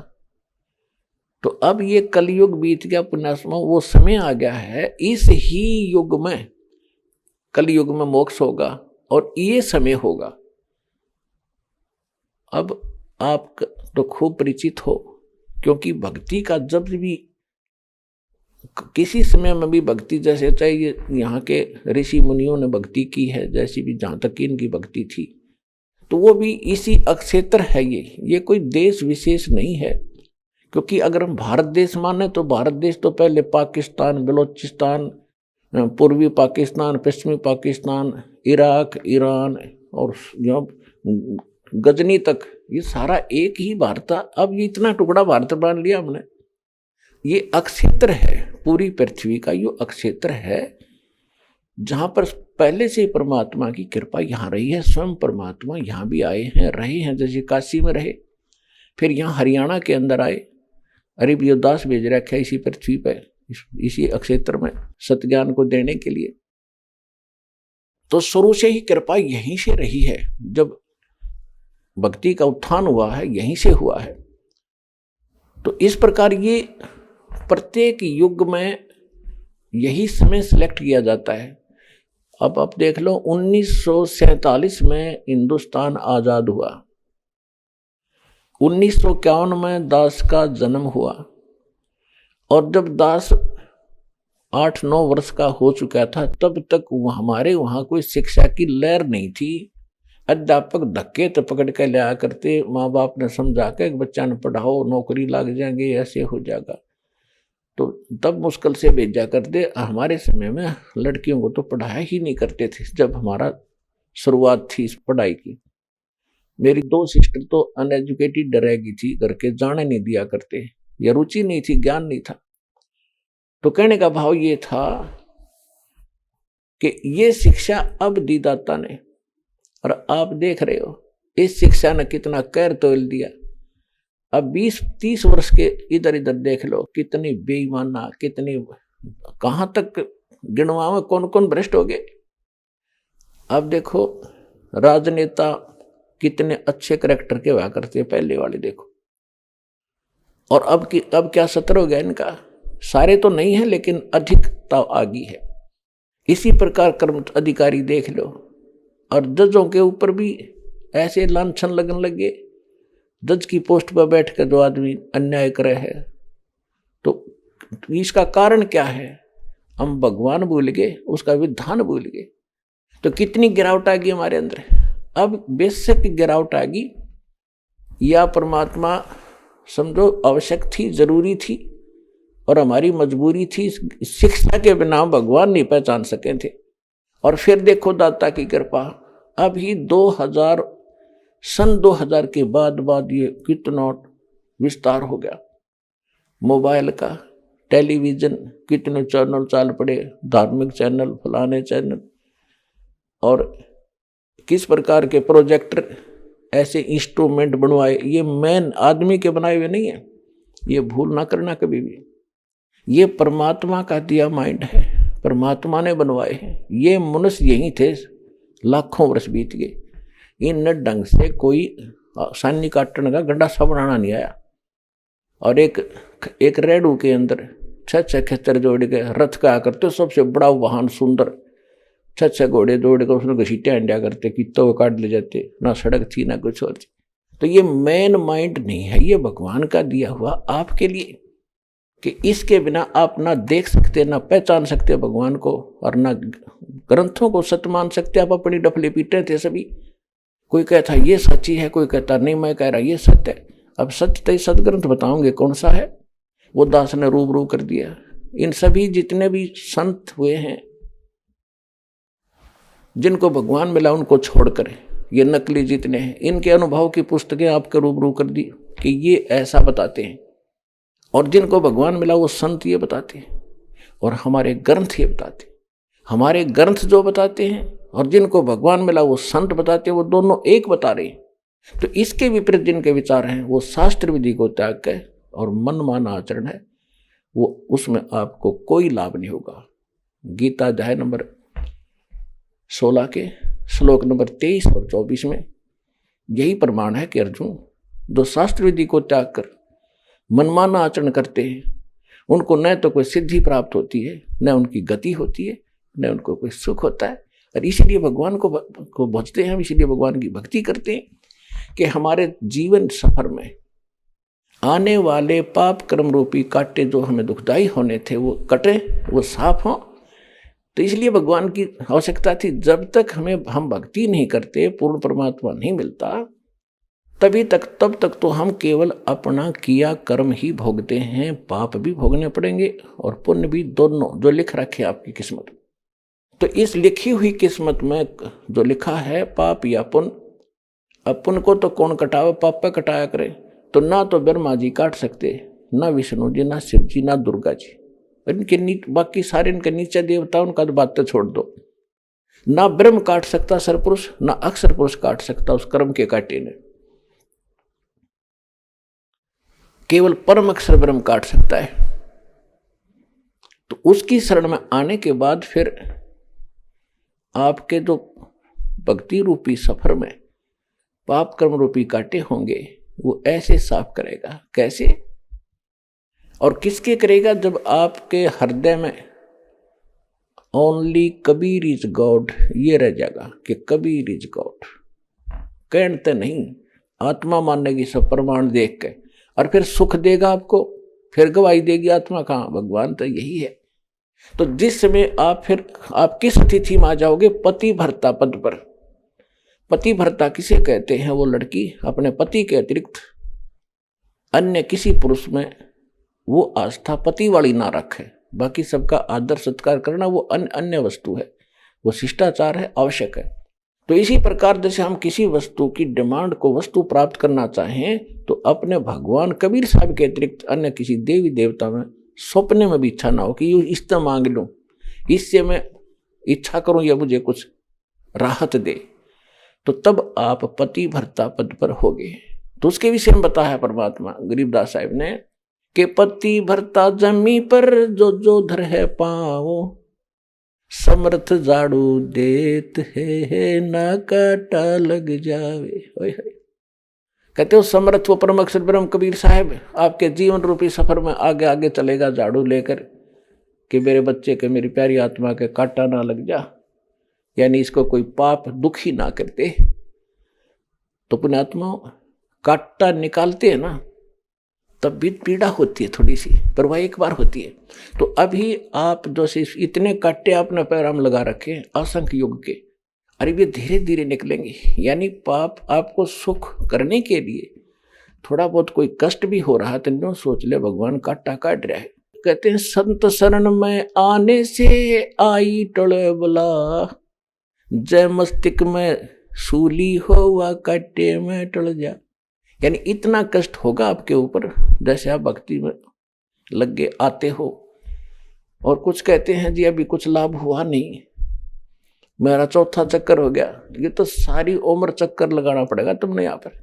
तो अब ये कलयुग बीत गया पुण्यात्मा, वो समय आ गया है। इस ही युग में, कलयुग में मोक्ष होगा और ये समय होगा। अब आप तो खूब परिचित हो, क्योंकि भक्ति का जब भी किसी समय में भी भक्ति, जैसे चाहे ये यहाँ के ऋषि मुनियों ने भक्ति की है, जैसी भी जहाँ तक इनकी भक्ति थी, तो वो भी इसी अक्षेत्र है। ये कोई देश विशेष नहीं है। क्योंकि अगर हम भारत देश माने तो भारत देश तो पहले पाकिस्तान, बलोचिस्तान, पूर्वी पाकिस्तान, पश्चिमी पाकिस्तान, इराक, ईरान और गजनी तक, ये सारा एक ही भारत था। अब ये इतना टुकड़ा भारत मान लिया हमने। ये अक्षेत्र है, पूरी पृथ्वी का ये अक्षेत्र है, जहां पर पहले से परमात्मा की कृपा यहाँ रही है। स्वयं परमात्मा यहाँ भी आए हैं, रहे हैं, जैसे काशी में रहे, फिर यहाँ हरियाणा के अंदर आए, अरिबयोदास भेज रखा है इसी पृथ्वी पर, इसी अक्षेत्र में सतज्ञान को देने के लिए। तो शुरू से ही कृपा यहीं से रही है। जब भक्ति का उत्थान हुआ है, यहीं से हुआ है। तो इस प्रकार ये प्रत्येक युग में यही समय सिलेक्ट किया जाता है। अब आप देख लो 1947 में हिंदुस्तान आजाद हुआ, 1951 में दास का जन्म हुआ, और जब दास 8-9 वर्ष का हो चुका था तब तक हमारे वहां कोई शिक्षा की लहर नहीं थी। अध्यापक धक्के तो पकड़ के लिया करते, माँ बाप ने समझा के बच्चा ने पढ़ाओ, नौकरी लग जाएंगे, ऐसे हो जाएगा, तो तब मुश्किल से भेजा करते। हमारे समय में लड़कियों को तो पढ़ाया ही नहीं करते थे जब हमारा शुरुआत थी इस पढ़ाई की। मेरी 2 सिस्टर तो अनएजुकेटेड रह गई थी, घर के जाने नहीं दिया करते, या रुचि नहीं थी, ज्ञान नहीं था। तो कहने का भाव ये था कि ये शिक्षा अब दी दाता ने, और आप देख रहे हो इस शिक्षा ने कितना कहर तोल दिया। अब 20-30 वर्ष के इधर इधर देख लो, कितनी बेईमाना, कितनी कहां तक गिनवा में कौन कौन भ्रष्ट हो गए। अब देखो राजनेता कितने अच्छे करैक्टर के हुआ करते पहले वाले, देखो, और अब क्या सत्र हो गया इनका। सारे तो नहीं है लेकिन अधिकता आ गई है। इसी प्रकार कर्म अधिकारी देख लो, और जजों के ऊपर भी ऐसे लांछन लगने लगे। जज की पोस्ट पर बैठ कर जो आदमी अन्याय करे है, तो इसका कारण क्या है? हम भगवान भूल गए, उसका विधान भूल गए। तो कितनी गिरावट आ गई हमारे अंदर। अब बेशक गिरावट आ गई, या परमात्मा समझो आवश्यक थी, जरूरी थी, और हमारी मजबूरी थी। शिक्षा के बिना भगवान नहीं पहचान सके थे। और फिर देखो दाता की कृपा, अभी 2000 के बाद ये कितना विस्तार हो गया मोबाइल का, टेलीविजन, कितने चैनल चाल पड़े, धार्मिक चैनल, फलाने चैनल, और किस प्रकार के प्रोजेक्टर, ऐसे इंस्ट्रूमेंट बनवाए। ये मेन आदमी के बनाए हुए नहीं है, ये भूल ना करना कभी भी। ये परमात्मा का दिया माइंड है, परमात्मा ने बनवाए हैं। ये मनुष्य यही थे, लाखों वर्ष बीत गए, इन ढंग से कोई सानी काटने का गड्ढा सा बनाना नहीं आया। और एक रेडू के अंदर 6 खेतर जोड़ के रथ का करते, सबसे बड़ा वाहन सुंदर 6 घोड़े जोड़ कर उसने घसीटिया इंडिया करते, कितों को काट ले जाते, ना सड़क थी ना कुछ और थी। तो ये मेन माइंड नहीं है, ये भगवान का दिया हुआ आपके लिए, कि इसके बिना आप ना देख सकते, ना पहचान सकते भगवान को, और ना ग्रंथों को सत्य मान सकते। आप अपनी डफले पीटे थे सभी, कोई कहता ये सच्ची है, कोई कहता नहीं मैं कह रहा ये सत्य है। अब सत्य तो सदग्रंथ बताओगे कौन सा है, वो दास ने रूबरू कर दिया। इन सभी जितने भी संत हुए हैं, जिनको भगवान मिला उनको छोड़कर, ये नकली जितने हैं, इनके अनुभव की पुस्तकें आपके रूबरू कर दी कि ये ऐसा बताते हैं। और जिनको भगवान मिला वो संत ये बताते हैं, और हमारे ग्रंथ ये बताते हैं। हमारे ग्रंथ जो बताते हैं और जिनको भगवान मिला वो संत बताते हैं, वो दोनों एक बता रहे हैं। तो इसके विपरीत जिनके विचार हैं वो शास्त्र विधि को त्याग के और मनमाना आचरण है, वो उसमें आपको कोई लाभ नहीं होगा। गीता अध्याय नंबर 16 के श्लोक नंबर 23 और 24 में यही प्रमाण है कि अर्जुन, जो शास्त्र विधि को त्याग कर मनमाना आचरण करते हैं, उनको न तो कोई सिद्धि प्राप्त होती है, न उनकी गति होती है, न उनको कोई सुख होता है। और इसीलिए भगवान को भजते हैं, इसीलिए भगवान की भक्ति करते हैं कि हमारे जीवन सफर में आने वाले पाप कर्म रूपी कांटे जो हमें दुखदाई होने थे वो कटे, वो साफ हों। तो इसलिए भगवान की आवश्यकता थी। जब तक हम भक्ति नहीं करते, पूर्ण परमात्मा नहीं मिलता, तब तक तो हम केवल अपना किया कर्म ही भोगते हैं। पाप भी भोगने पड़ेंगे और पुण्य भी, दोनों जो लिख रखे आपकी किस्मत में। तो इस लिखी हुई किस्मत में जो लिखा है पाप या पुण्य, अब पुण्य को तो कौन कटावे, पाप पे कटाया करे। तो ना तो ब्रह्मा जी काट सकते, ना विष्णु जी, ना शिव जी, ना दुर्गा जी, इनके बाकी सारे इनके नीचे देवता, उनका तो बात तो छोड़ दो। ना ब्रह्म काट सकता सरपुरुष, ना अक्षर पुरुष काट सकता उस कर्म के कांटे ने। केवल परम अक्षर ब्रह्म काट सकता है। तो उसकी शरण में आने के बाद फिर आपके जो भक्ति रूपी सफर में पाप कर्म रूपी कांटे होंगे वो ऐसे साफ करेगा। कैसे? और किसके करेगा? जब आपके हृदय में ओनली कबीर इज गॉड ये रह जाएगा कि कबीर इज गॉड, कहते नहीं, आत्मा मानेगी सब प्रमाण देख के, और फिर सुख देगा आपको, फिर गवाही देगी आत्मा। कहाँ? भगवान तो यही है। तो जिस समय आप किस स्थिति में आ जाओगे? पति भर्ता पद पर। पति भर्ता किसे कहते हैं? वो लड़की अपने पति के अतिरिक्त अन्य किसी पुरुष में वो आस्था पति वाली ना रखे, बाकी सबका आदर सत्कार करना वो अन्य वस्तु है, वो शिष्टाचार है, आवश्यक है। तो इसी प्रकार जैसे हम किसी वस्तु की डिमांड को वस्तु प्राप्त करना चाहें तो अपने भगवान कबीर साहब के अतिरिक्त अन्य किसी देवी देवता में सपने में भी इच्छा ना हो कि ये इससे मांग लूं, इससे मैं इच्छा करूं या मुझे कुछ राहत दे, तो तब आप पति भर्ता पद पर होगे। तो उसके विषय में बताया परमात्मा गरीबदास साहिब ने कि पति भर्ता जमी पर जो जो धर है पाओ, समर्थ झाड़ू देत है ना काटा लग जावे। कहते हो समर्थ वो परम अक्षर ब्रह्म कबीर साहब आपके जीवन रूपी सफर में आगे आगे चलेगा झाड़ू लेकर कि मेरे बच्चे के, मेरी प्यारी आत्मा के काटा ना लग जा, यानी इसको कोई पाप दुखी ना करते। तो पुण्यात्मा काटा निकालते हैं ना, तब भी पीड़ा होती है थोड़ी सी, पर वह एक बार होती है। तो अभी आप जो से इतने काटे आपने पैराम लगा रखे असंख्य युग के, अरे ये धीरे धीरे निकलेंगे। यानी पाप आपको सुख करने के लिए थोड़ा बहुत कोई कष्ट भी हो रहा है तो नो सोच ले भगवान काटा काट रहा है। कहते हैं संत शरण में आने से आई टले बला, जय मस्तिष्क में सूली हो व काटे में टल जा। यानी इतना कष्ट होगा आपके ऊपर जैसे आप भक्ति में लग गए आते हो, और कुछ कहते हैं जी अभी कुछ लाभ हुआ नहीं, मेरा चौथा चक्कर हो गया। ये तो सारी उम्र चक्कर लगाना पड़ेगा तुमने यहाँ पर।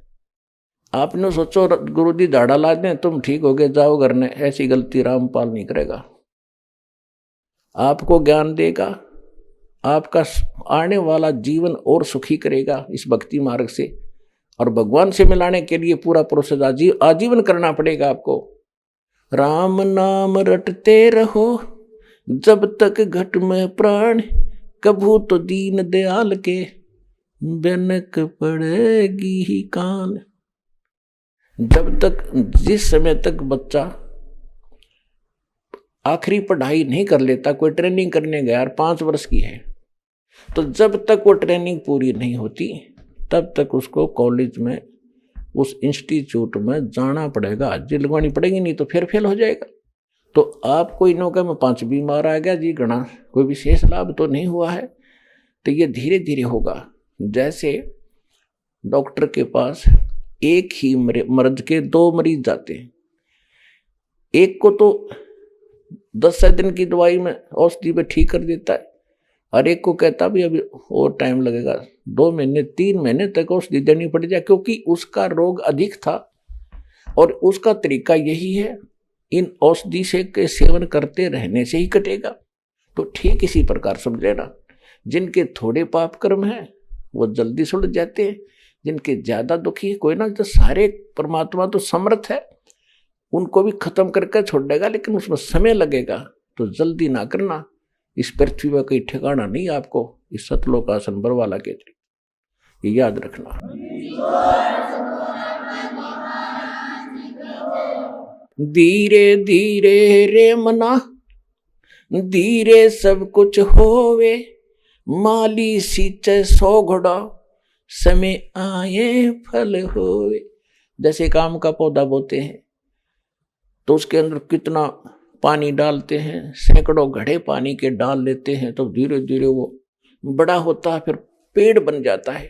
आपने सोचो गुरु जी झाड़ा ला दें तुम ठीक हो गए जाओ घर ने, ऐसी गलती रामपाल नहीं करेगा। आपको ज्ञान देगा, आपका आने वाला जीवन और सुखी करेगा इस भक्ति मार्ग से, और भगवान से मिलाने के लिए पूरा प्रोसेस आजीवन करना पड़ेगा आपको। राम नाम रटते रहो जब तक घट में प्राण, कभू तो दीन दयाल के बनक पड़ेगी ही कान। जब तक, जिस समय तक बच्चा आखिरी पढ़ाई नहीं कर लेता, कोई ट्रेनिंग करने गया 5 वर्ष की है, तो जब तक वो ट्रेनिंग पूरी नहीं होती तब तक उसको कॉलेज में उस इंस्टीट्यूट में जाना पड़ेगा, हाजिरी लगवानी पड़ेगी, नहीं तो फिर फेल हो जाएगा। तो आप कोई नौका में 5 बीमार आ गया जी, गणा कोई विशेष लाभ तो नहीं हुआ है। तो ये धीरे धीरे होगा। जैसे डॉक्टर के पास एक ही मर्ज के 2 मरीज जाते हैं, एक को तो 10 दिन की दवाई में औषधि में ठीक कर देता है, और एक को कहता भी अभी और टाइम लगेगा, 2 महीने 3 महीने तक औषधि देनी पड़ जाए, क्योंकि उसका रोग अधिक था और उसका तरीका यही है इन औषधि से के सेवन करते रहने से ही कटेगा। तो ठीक इसी प्रकार समझ लेना, जिनके थोड़े पाप कर्म हैं वो जल्दी सुलझ जाते हैं, जिनके ज्यादा दुखी है कोई ना, तो सारे परमात्मा तो समर्थ है, उनको भी खत्म करके छोड़ देगा, लेकिन उसमें समय लगेगा। तो जल्दी ना करना, इस पृथ्वी में कोई ठिकाना नहीं आपको इस सतलोक आसन बरवाला के अतिरिक्त, ये याद रखना। धीरे धीरे रे मना, धीरे सब कुछ होवे, माली सींचे 100 घड़ा, समय आए फल होवे। जैसे काम का पौधा बोते हैं तो उसके अंदर कितना पानी डालते हैं, सैकड़ों घड़े पानी के डाल लेते हैं, तो धीरे धीरे वो बड़ा होता है, फिर पेड़ बन जाता है।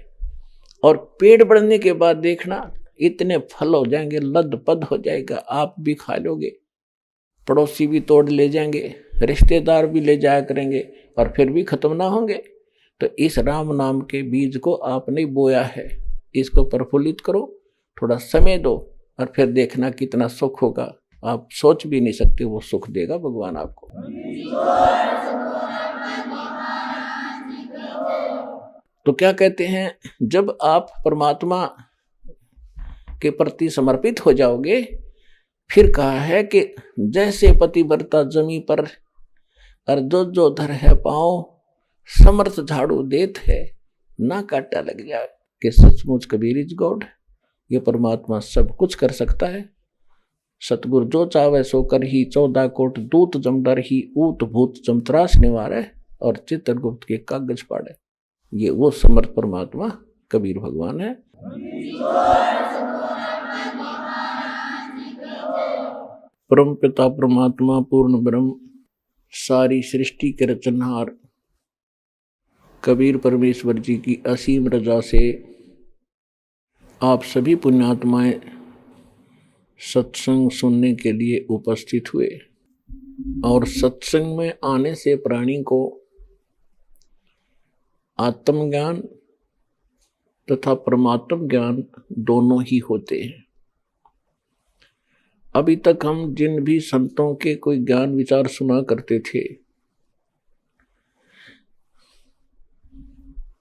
और पेड़ बढ़ने के बाद देखना इतने फल हो जाएंगे, लदपद हो जाएगा, आप भी खा लोगे, पड़ोसी भी तोड़ ले जाएंगे, रिश्तेदार भी ले जाया करेंगे, और फिर भी खत्म ना होंगे। तो इस राम नाम के बीज को आपने बोया है, इसको प्रफुल्लित करो, थोड़ा समय दो, और फिर देखना कितना सुख होगा, आप सोच भी नहीं सकते वो सुख देगा भगवान आपको। तो क्या कहते हैं, जब आप परमात्मा के प्रति समर्पित हो जाओगे फिर कहा है कि जैसे पतिव्रता जमी पर और जो धर है पाँव, समर्थ झाड़ू देत है ना काटा लग जाए। कि सचमुच कबीर इज गॉड, ये परमात्मा सब कुछ कर सकता है। सतगुरु जो चावे सो कर ही, 14 कोट दूत जमडर ही, ऊत भूत जमत्रास निवारे और चित्रगुप्त के कागज पाड़े। ये वो समर्थ परमात्मा कबीर भगवान है। परम पिता परमात्मा पूर्ण ब्रह्म, सारी सृष्टि के रचनहार कबीर परमेश्वर जी की असीम रजा से आप सभी पुण्यात्माएं सत्संग सुनने के लिए उपस्थित हुए। और सत्संग में आने से प्राणी को आत्मज्ञान तथा परमात्म ज्ञान दोनों ही होते हैं। अभी तक हम जिन भी संतों के कोई ज्ञान विचार सुना करते थे,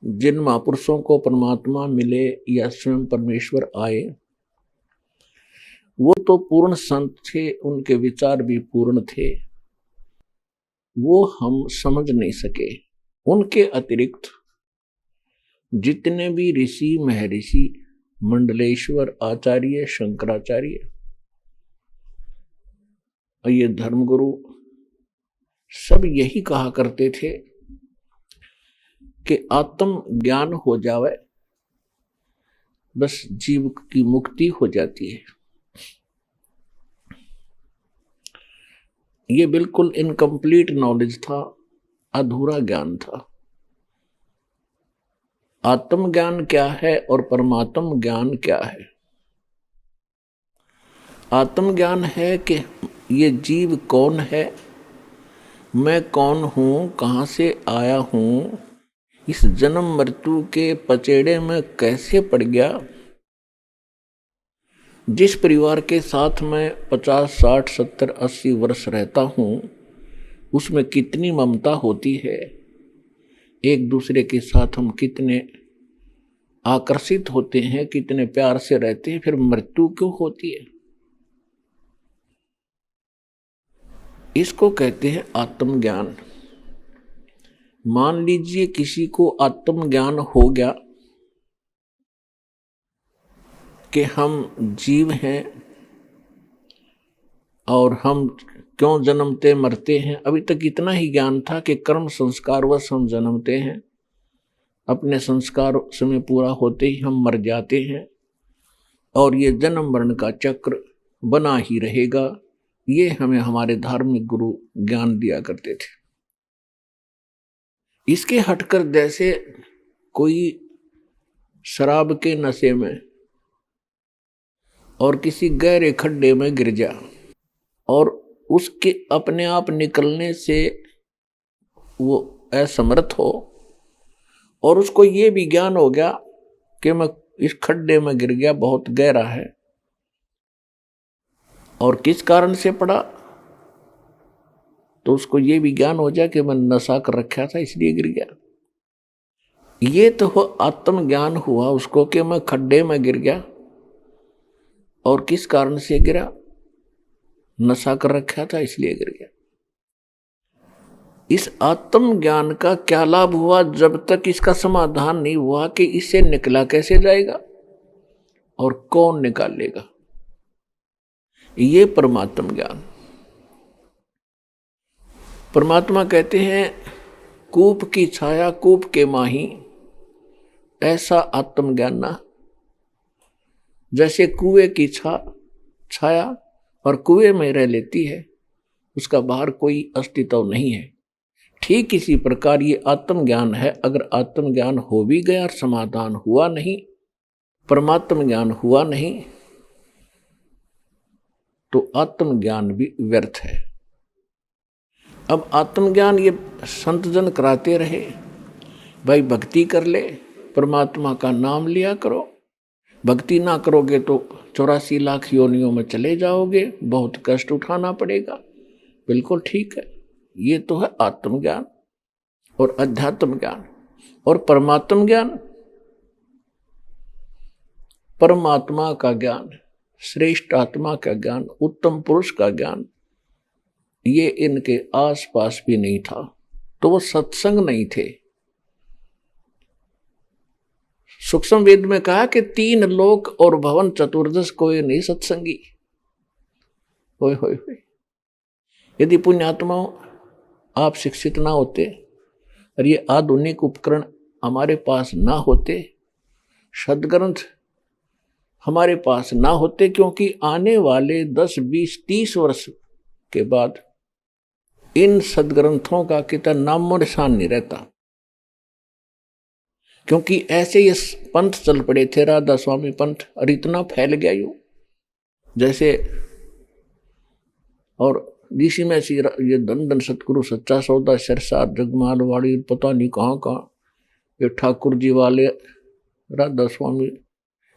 जिन महापुरुषों को परमात्मा मिले या स्वयं परमेश्वर आए, वो तो पूर्ण संत थे, उनके विचार भी पूर्ण थे, वो हम समझ नहीं सके। उनके अतिरिक्त जितने भी ऋषि महर्षि, मंडलेश्वर आचार्य, शंकराचार्य, ये धर्मगुरु सब यही कहा करते थे कि आत्म ज्ञान हो जावे बस जीव की मुक्ति हो जाती है। ये बिल्कुल इनकम्प्लीट नॉलेज था, अधूरा ज्ञान था। आत्म ज्ञान क्या है और परमात्म ज्ञान क्या है? आत्म ज्ञान है कि ये जीव कौन है, मैं कौन हूं, कहां से आया हूं, इस जन्म मृत्यु के पचेड़े में कैसे पड़ गया, जिस परिवार के साथ मैं 50, 60, 70, 80 वर्ष रहता हूं, उसमें कितनी ममता होती है, एक दूसरे के साथ हम कितने आकर्षित होते हैं, कितने प्यार से रहते हैं, फिर मृत्यु क्यों होती है? इसको कहते हैं आत्मज्ञान। मान लीजिए किसी को आत्मज्ञान हो गया कि हम जीव हैं और हम क्यों जन्मते मरते हैं। अभी तक इतना ही ज्ञान था कि कर्म संस्कारवश हम जन्मते हैं, अपने संस्कार समय पूरा होते ही हम मर जाते हैं और ये जन्म मरण का चक्र बना ही रहेगा। ये हमें हमारे धार्मिक गुरु ज्ञान दिया करते थे। इसके हटकर जैसे कोई शराब के नशे में और किसी गहरे खड्डे में गिर जा और उसके अपने आप निकलने से वो असमर्थ हो और उसको ये भी ज्ञान हो गया कि मैं इस खड्डे में गिर गया, बहुत गहरा है, और किस कारण से पड़ा, तो उसको ये भी ज्ञान हो जाए कि मैं नशा कर रखा था इसलिए गिर गया। ये तो आत्मज्ञान हुआ उसको कि मैं खड्डे में गिर गया और किस कारण से गिरा, नशा कर रखा था इसलिए गिर गया। इस आत्म ज्ञान का क्या लाभ हुआ जब तक इसका समाधान नहीं हुआ कि इससे निकला कैसे जाएगा और कौन निकालेगा। ये परमात्म ज्ञान। परमात्मा कहते हैं कूप की छाया कूप के माही, ऐसा आत्मज्ञान ना। जैसे कुएं की छाया और कुएं में रह लेती है, उसका बाहर कोई अस्तित्व नहीं है, ठीक इसी प्रकार ये आत्मज्ञान है। अगर आत्मज्ञान हो भी गया और समाधान हुआ नहीं, परमात्म ज्ञान हुआ नहीं, तो आत्मज्ञान भी व्यर्थ है। अब आत्मज्ञान ये संत जन कराते रहे, भाई भक्ति कर ले, परमात्मा का नाम लिया करो, भक्ति ना करोगे तो 84 लाख योनियों में चले जाओगे, बहुत कष्ट उठाना पड़ेगा। बिल्कुल ठीक है, ये तो है आत्मज्ञान और अध्यात्म ज्ञान। और परमात्म ज्ञान, परमात्मा का ज्ञान, श्रेष्ठ आत्मा का ज्ञान, उत्तम पुरुष का ज्ञान, ये इनके आसपास भी नहीं था, तो वो सत्संग नहीं थे। सूक्ष्म वेद में कहा कि 3 लोक और भवन चतुर्दश कोई नहीं सत्संगी। होय होय होय। यदि पुण्यात्माओं आप शिक्षित ना होते और ये आधुनिक उपकरण हमारे पास ना होते, सद्ग्रंथ हमारे पास ना होते, क्योंकि आने वाले 10, 20, 30 वर्ष के बाद इन सद्ग्रंथों का कितना नामो निशान नहीं रहता, क्योंकि ऐसे ये पंथ चल पड़े थे, राधा स्वामी पंथ, और इतना फैल गया यूं जैसे। और ऋषि में से ये धन धन सतगुरु सच्चा सौदा सरसार जगमाल वाली पता नहीं कहाँ कहाँ, ये ठाकुर जी वाले राधा स्वामी,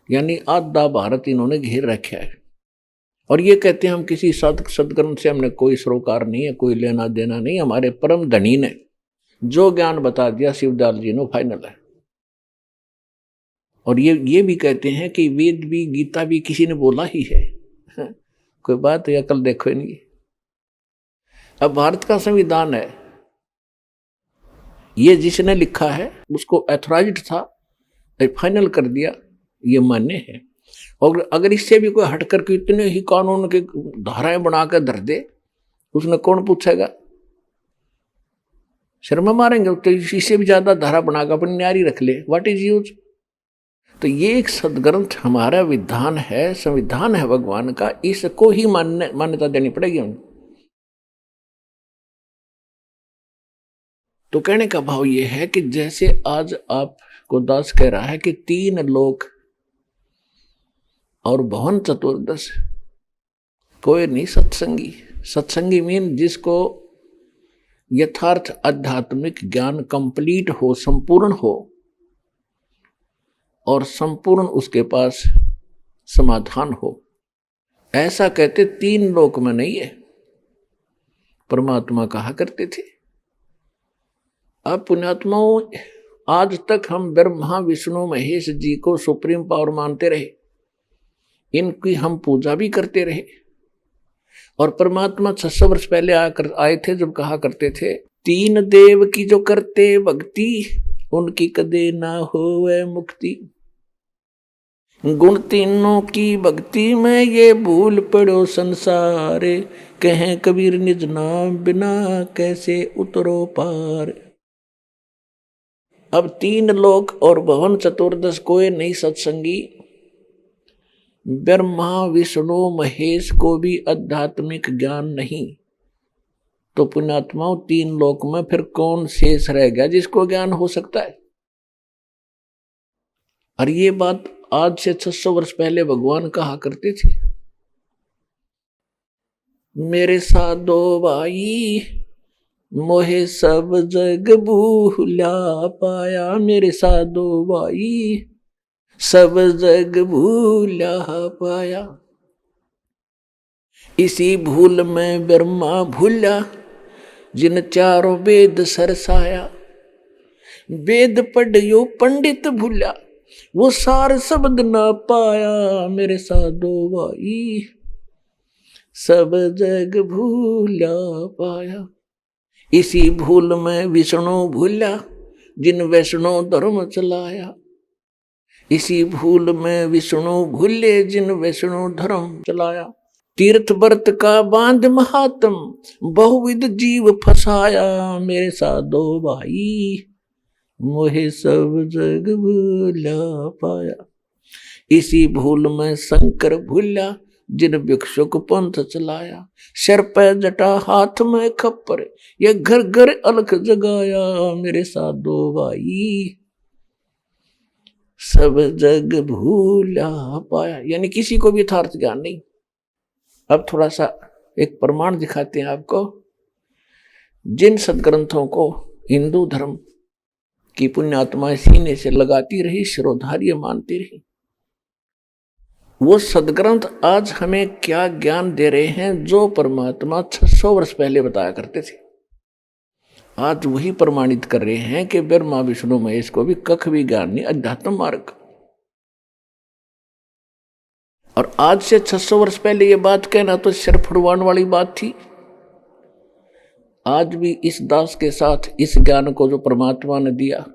यानी आधा भारत इन्होंने घेर रखा है। और ये कहते हैं हम किसी सदग्रंथ से हमने कोई सरोकार नहीं है, कोई लेना देना नहीं, हमारे परम धनी ने जो ज्ञान बता दिया शिवदयाल जी ने फाइनल है। और ये भी कहते हैं कि वेद भी गीता भी किसी ने बोला ही है। कोई बात है, अकल देखो इनकी। अब भारत का संविधान है, ये जिसने लिखा है उसको अथॉराइज्ड था, फाइनल कर दिया, ये मान्य है। और अगर इससे भी कोई हट करके इतने ही कानून के धाराएं बनाकर धर दे, उसने कौन पूछेगा? शर्मा मारेंगे। तो इससे भी ज्यादा धारा बनाकर अपनी न्यारी रख ले, व्हाट इज यूज। तो ये एक सदग्रंथ हमारा विधान है, संविधान है भगवान का, इसको ही मान्यता देनी पड़ेगी हमें। तो कहने का भाव ये है कि जैसे आज आपको दास कह रहा है कि 3 लोक और भवन चतुर्दश कोई नहीं सत्संगी। सत्संगी मीन जिसको यथार्थ आध्यात्मिक ज्ञान कंप्लीट हो, संपूर्ण हो, और संपूर्ण उसके पास समाधान हो, ऐसा कहते 3 लोक में नहीं है। परमात्मा कहा करते थे। अब पुण्यात्माओं, आज तक हम ब्रह्मा विष्णु महेश जी को सुप्रीम पावर मानते रहे, इनकी हम पूजा भी करते रहे। और परमात्मा 600 वर्ष पहले आए थे, जब कहा करते थे 3 देव की जो करते भक्ति, उनकी कदे ना होवे मुक्ति। गुण तीनों की भक्ति में ये भूल पड़ो संसार, कहें कबीर निज नाम बिना कैसे उतरो पार। अब 3 लोक और भवन चतुर्दश कोई नहीं सत्संगी। ब्रह्मा विष्णु महेश को भी आध्यात्मिक ज्ञान नहीं, तो पुण्यात्माओं 3 लोक में फिर कौन शेष रह गया जिसको ज्ञान हो सकता है? और ये बात आज से 600 वर्ष पहले भगवान कहा करते थे। मेरे साधो भाई मोहे सब जग भूला पाया, मेरे साधो भाई सब जग भूला पाया। इसी भूल में ब्रह्मा भूला, जिन 4 वेद सरसाया। वेद पढ़ियो पंडित भूला, वो सार शब्द ना पाया। मेरे साधो भाई सब जग भूला पाया। इसी भूल में विष्णु भूला, जिन वैष्णो धर्म चलाया। इसी भूल में विष्णु भूले, जिन वैष्णो धर्म चलाया। तीर्थ व्रत का बांध महात्म, बहुविध जीव फसाया। मेरे साधो भाई मोहे सब जग भूला पाया। इसी भूल में शंकर भूला, जिन भिक्षुक पंथ चलाया। सर पे जटा हाथ में खप्पर, ये घर घर अलख जगाया। मेरे साधो भाई सब जग भूला पाया। यानी किसी को भी यथार्थ ज्ञान नहीं। अब थोड़ा सा एक प्रमाण दिखाते हैं आपको। जिन सदग्रंथों को हिंदू धर्म की पुण्यात्माएं सीने से लगाती रही, शिरोधार्य मानती रही, वो सदग्रंथ आज हमें क्या ज्ञान दे रहे हैं जो परमात्मा 600 वर्ष पहले बताया करते थे। आज वही प्रमाणित कर रहे हैं कि ब्रह्मा विष्णु महेश को भी कख भी ज्ञान नहीं, अध्यात्म मार्ग। और आज से 600 वर्ष पहले ये बात कहना तो सिर फुड़वान वाली बात थी। आज भी इस दास के साथ इस ज्ञान को जो परमात्मा ने दिया,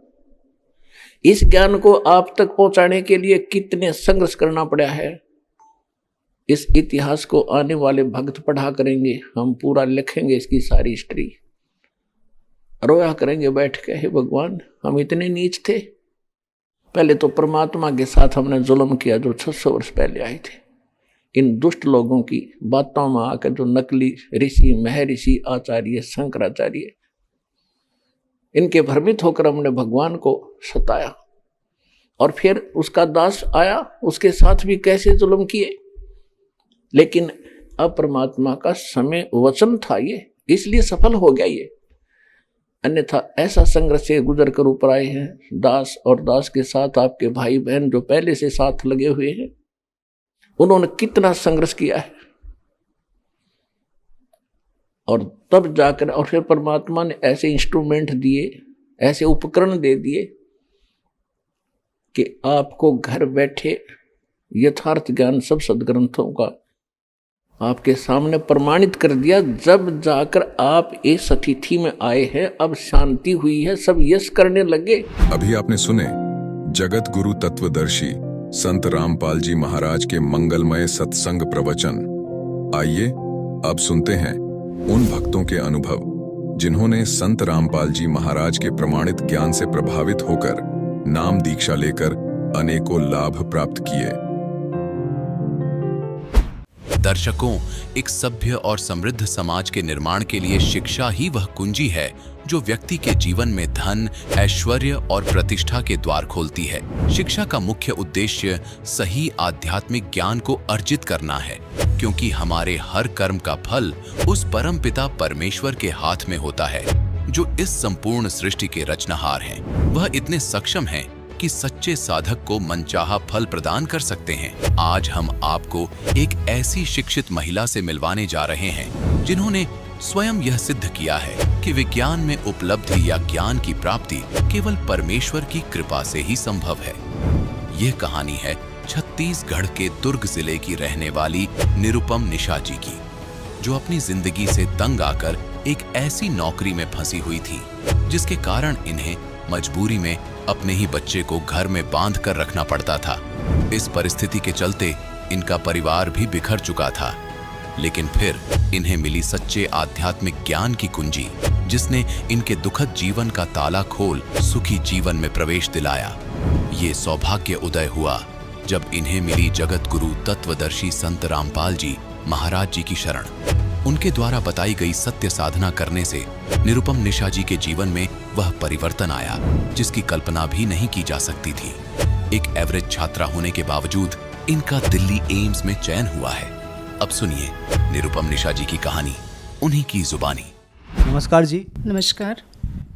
इस ज्ञान को आप तक पहुंचाने के लिए कितने संघर्ष करना पड़ा है। इस इतिहास को आने वाले भक्त पढ़ा करेंगे, हम पूरा लिखेंगे इसकी सारी हिस्ट्री, रोया करेंगे बैठ के, हे भगवान हम इतने नीच थे। पहले तो परमात्मा के साथ हमने जुल्म किया जो 600 वर्ष पहले आए थे। इन दुष्ट लोगों की बातों में आकर जो नकली ऋषि, महर्षि, आचार्य, शंकराचार्य, इनके भ्रमित होकर हमने भगवान को सताया। और फिर उसका दास आया, उसके साथ भी कैसे जुल्म किए। लेकिन अब परमात्मा का समय वचन था ये, इसलिए सफल हो गया ये। अन्यथा ऐसा संघर्ष से गुजर कर ऊपर आए हैं दास, और दास के साथ आपके भाई बहन जो पहले से साथ लगे हुए हैं, उन्होंने कितना संघर्ष किया है। और तब जाकर और फिर परमात्मा ने ऐसे इंस्ट्रूमेंट दिए, ऐसे उपकरण दे दिए कि आपको घर बैठे यथार्थ ज्ञान सब सदग्रंथों का आपके सामने प्रमाणित कर दिया। जब जाकर आप इस अतिथि में आए हैं, अब शांति हुई है, सब यश करने लगे। अभी आपने सुने जगत गुरु तत्वदर्शी संत रामपाल जी महाराज के मंगलमय सत्संग प्रवचन। आइए अब सुनते हैं उन भक्तों के अनुभव जिन्होंने संत रामपाल जी महाराज के प्रमाणित ज्ञान से प्रभावित होकर नाम दीक्षा लेकर अनेकों लाभ प्राप्त किए। दर्शकों, एक सभ्य और समृद्ध समाज के निर्माण के लिए शिक्षा ही वह कुंजी है जो व्यक्ति के जीवन में धन, ऐश्वर्य और प्रतिष्ठा के द्वार खोलती है। शिक्षा का मुख्य उद्देश्य सही आध्यात्मिक ज्ञान को अर्जित करना है, क्योंकि हमारे हर कर्म का फल उस परमपिता परमेश्वर के हाथ में होता है, जो इस संपूर्ण सृष्टि के रचनहार हैं। वह इतने सक्षम हैं कि सच्चे साधक को मनचाहा फल प्रदान कर सकते हैं। आज हम आपको एक ऐसी शिक्षित महिला से मिलवाने जा रहे हैं जिन्होंने स्वयं यह सिद्ध किया है कि विज्ञान में उपलब्धि या ज्ञान की प्राप्ति केवल परमेश्वर की कृपा से ही संभव है। यह कहानी है छत्तीसगढ़ के दुर्ग जिले की रहने वाली निरुपम निशा जी की, जो अपनी जिंदगी से तंग आकर एक ऐसी नौकरी में फंसी हुई थी जिसके कारण इन्हें मजबूरी में अपने ही बच्चे को घर में बांध कर रखना पड़ता था। इस परिस्थिति के चलते इनका परिवार भी बिखर चुका था, लेकिन फिर इन्हें मिली सच्चे आध्यात्मिक ज्ञान की कुंजी, जिसने इनके दुखद जीवन का ताला खोल सुखी जीवन में प्रवेश दिलाया। ये सौभाग्य उदय हुआ जब इन्हें मिली जगत गुरु तत्वदर्शी संत रामपाल जी महाराज जी की शरण। उनके द्वारा बताई गई सत्य साधना करने से निरुपम निशा जी के जीवन में वह परिवर्तन आया जिसकी कल्पना भी नहीं की जा सकती थी। एक एवरेज छात्रा होने के बावजूद इनका दिल्ली एम्स में चयन हुआ है। अब सुनिए निरुपम निशा जी की कहानी उन्हीं की जुबानी। नमस्कार जी। नमस्कार।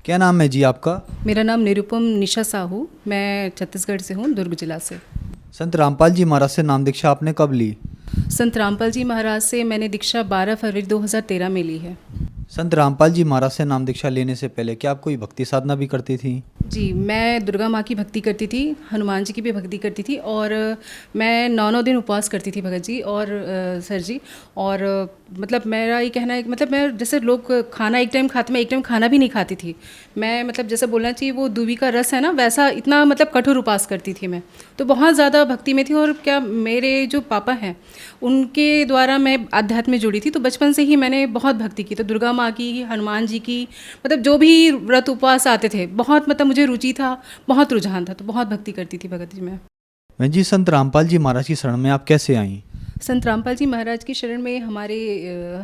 क्या नाम है जी आपका? मेरा नाम निरुपम निशा साहू, मैं छत्तीसगढ़ से हूँ, दुर्ग जिला से। संत रामपाल जी महाराज से नाम दीक्षा आपने कब ली? संत रामपाल जी महाराज से मैंने दीक्षा 12 फरवरी 2013 में ली है। संत रामपाल जी महाराज से नाम दीक्षा लेने से पहले क्या आप कोई भक्ति साधना भी करती थी? जी, मैं दुर्गा माँ की भक्ति करती थी, हनुमान जी की भी भक्ति करती थी, और मैं 9 दिन उपवास करती थी भगत जी और सर जी। और मतलब मेरा ये कहना है, मतलब मैं जैसे लोग खाना एक टाइम खाते, मैं एक टाइम खाना भी नहीं खाती थी। मैं मतलब जैसे बोलना चाहिए वो दूबी का रस है ना, वैसा इतना मतलब कठोर उपवास करती थी मैं, तो बहुत ज़्यादा भक्ति में थी। और क्या मेरे जो पापा हैं उनके द्वारा मैं आध्यात्म में जुड़ी थी, तो बचपन से ही मैंने बहुत भक्ति की। तो दुर्गा माँ की, हनुमान जी की, मतलब जो भी व्रत उपवास आते थे, बहुत मतलब मुझे रुचि था, बहुत रुझान था, तो बहुत भक्ति करती थी भगत जी में। बहन जी, संत रामपाल जी महाराज की शरण में आप कैसे आई? संत रामपाल जी महाराज की शरण में हमारे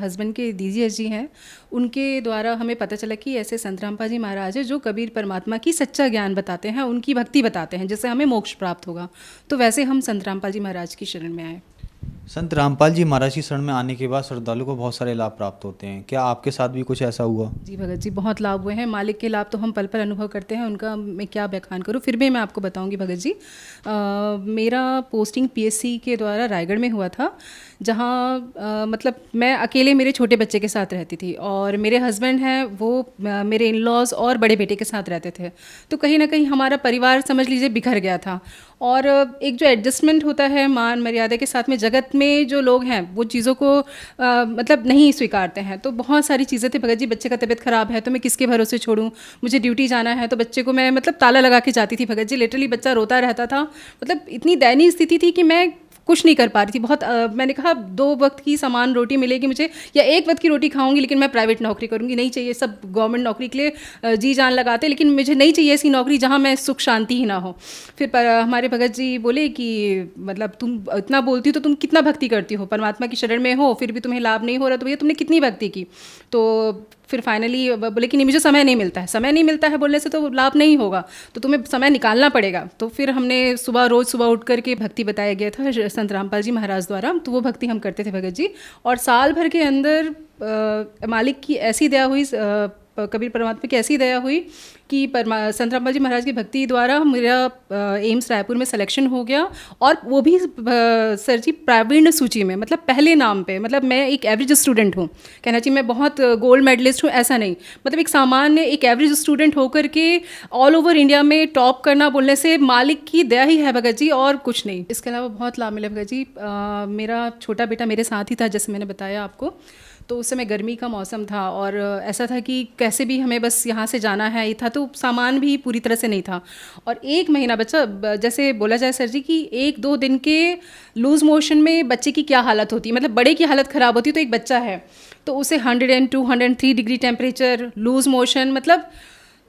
हस्बैंड के दीजिए जी हैं, उनके द्वारा हमें पता चला कि ऐसे संत रामपाल जी महाराज है जो कबीर परमात्मा की सच्चा ज्ञान बताते हैं, उनकी भक्ति बताते हैं, जिससे हमें मोक्ष प्राप्त होगा। तो वैसे हम संत रामपाल जी महाराज की शरण में आए। संत रामपाल जी महाराज की शरण में आने के बाद श्रद्धालु को बहुत सारे लाभ प्राप्त होते हैं, क्या आपके साथ भी कुछ ऐसा हुआ? जी भगत जी, बहुत लाभ हुए हैं। मालिक के लाभ तो हम पल पल अनुभव करते हैं, उनका मैं क्या बयान करूं, फिर भी मैं आपको बताऊंगी भगत जी। मेरा पोस्टिंग पीएससी के द्वारा रायगढ़ में हुआ था, जहां मतलब मैं अकेले मेरे छोटे बच्चे के साथ रहती थी और मेरे हस्बैंड हैं वो मेरे इन लॉज और बड़े बेटे के साथ रहते थे। तो कहीं ना कहीं हमारा परिवार समझ लीजिए बिखर गया था। और एक जो एडजस्टमेंट होता है मान मर्यादा के साथ में, जगत में जो लोग हैं वो चीज़ों को मतलब नहीं स्वीकारते हैं। तो बहुत सारी चीज़ें थी भगत जी, बच्चे का तबीयत ख़राब है तो मैं किसके भरोसे छोड़ूं, मुझे ड्यूटी जाना है तो बच्चे को मैं मतलब ताला लगा के जाती थी भगत जी। लिटरली बच्चा रोता रहता था, मतलब इतनी दयनीय स्थिति थी कि मैं कुछ नहीं कर पा रही थी। बहुत मैंने कहा 2 वक्त की समान रोटी मिलेगी मुझे या 1 वक्त की रोटी खाऊंगी, लेकिन मैं प्राइवेट नौकरी करूंगी नहीं चाहिए। सब गवर्नमेंट नौकरी के लिए जी जान लगाते, लेकिन मुझे नहीं चाहिए ऐसी नौकरी जहां मैं सुख शांति ही ना हो। फिर हमारे भगत जी बोले कि मतलब तुम इतना बोलती हो तो तुम कितना भक्ति करती हो, परमात्मा की शरण में हो फिर भी तुम्हें लाभ नहीं हो रहा, तो भैया तुमने कितनी भक्ति की। तो फिर फाइनली बोले कि नहीं मुझे समय नहीं मिलता है, समय नहीं मिलता है बोलने से तो लाभ नहीं होगा, तो तुम्हें समय निकालना पड़ेगा। तो फिर हमने रोज़ सुबह उठ करके भक्ति बताया गया था संत रामपाल जी महाराज द्वारा, तो वो भक्ति हम करते थे भगत जी। और साल भर के अंदर मालिक की ऐसी दया हुई, कबीर परमात्मा की ऐसी दया हुई कि संत रामपाल जी महाराज की भक्ति द्वारा मेरा एम्स रायपुर में सिलेक्शन हो गया। और वो भी सर जी प्रावीण्य सूची में, मतलब पहले नाम पे। मतलब मैं एक एवरेज स्टूडेंट हूँ, कहना चाहिए मैं बहुत गोल्ड मेडलिस्ट हूँ ऐसा नहीं, मतलब एक सामान्य एक एवरेज स्टूडेंट होकर के ऑल ओवर इंडिया में टॉप करना बोलने से मालिक की दया ही है भगत जी, और कुछ नहीं। इसके अलावा बहुत लाभ मिले भगत जी। मेरा छोटा बेटा मेरे साथ ही था, जैसे मैंने बताया आपको। तो उस समय गर्मी का मौसम था और ऐसा था कि कैसे भी हमें बस यहाँ से जाना है ये था, तो सामान भी पूरी तरह से नहीं था। और 1 महीना बच्चा, जैसे बोला जाए सर जी कि 1-2 दिन के लूज़ मोशन में बच्चे की क्या हालत होती है, मतलब बड़े की हालत ख़राब होती है, तो एक बच्चा है तो उसे 102, 103 डिग्री टेम्परेचर, लूज़ मोशन, मतलब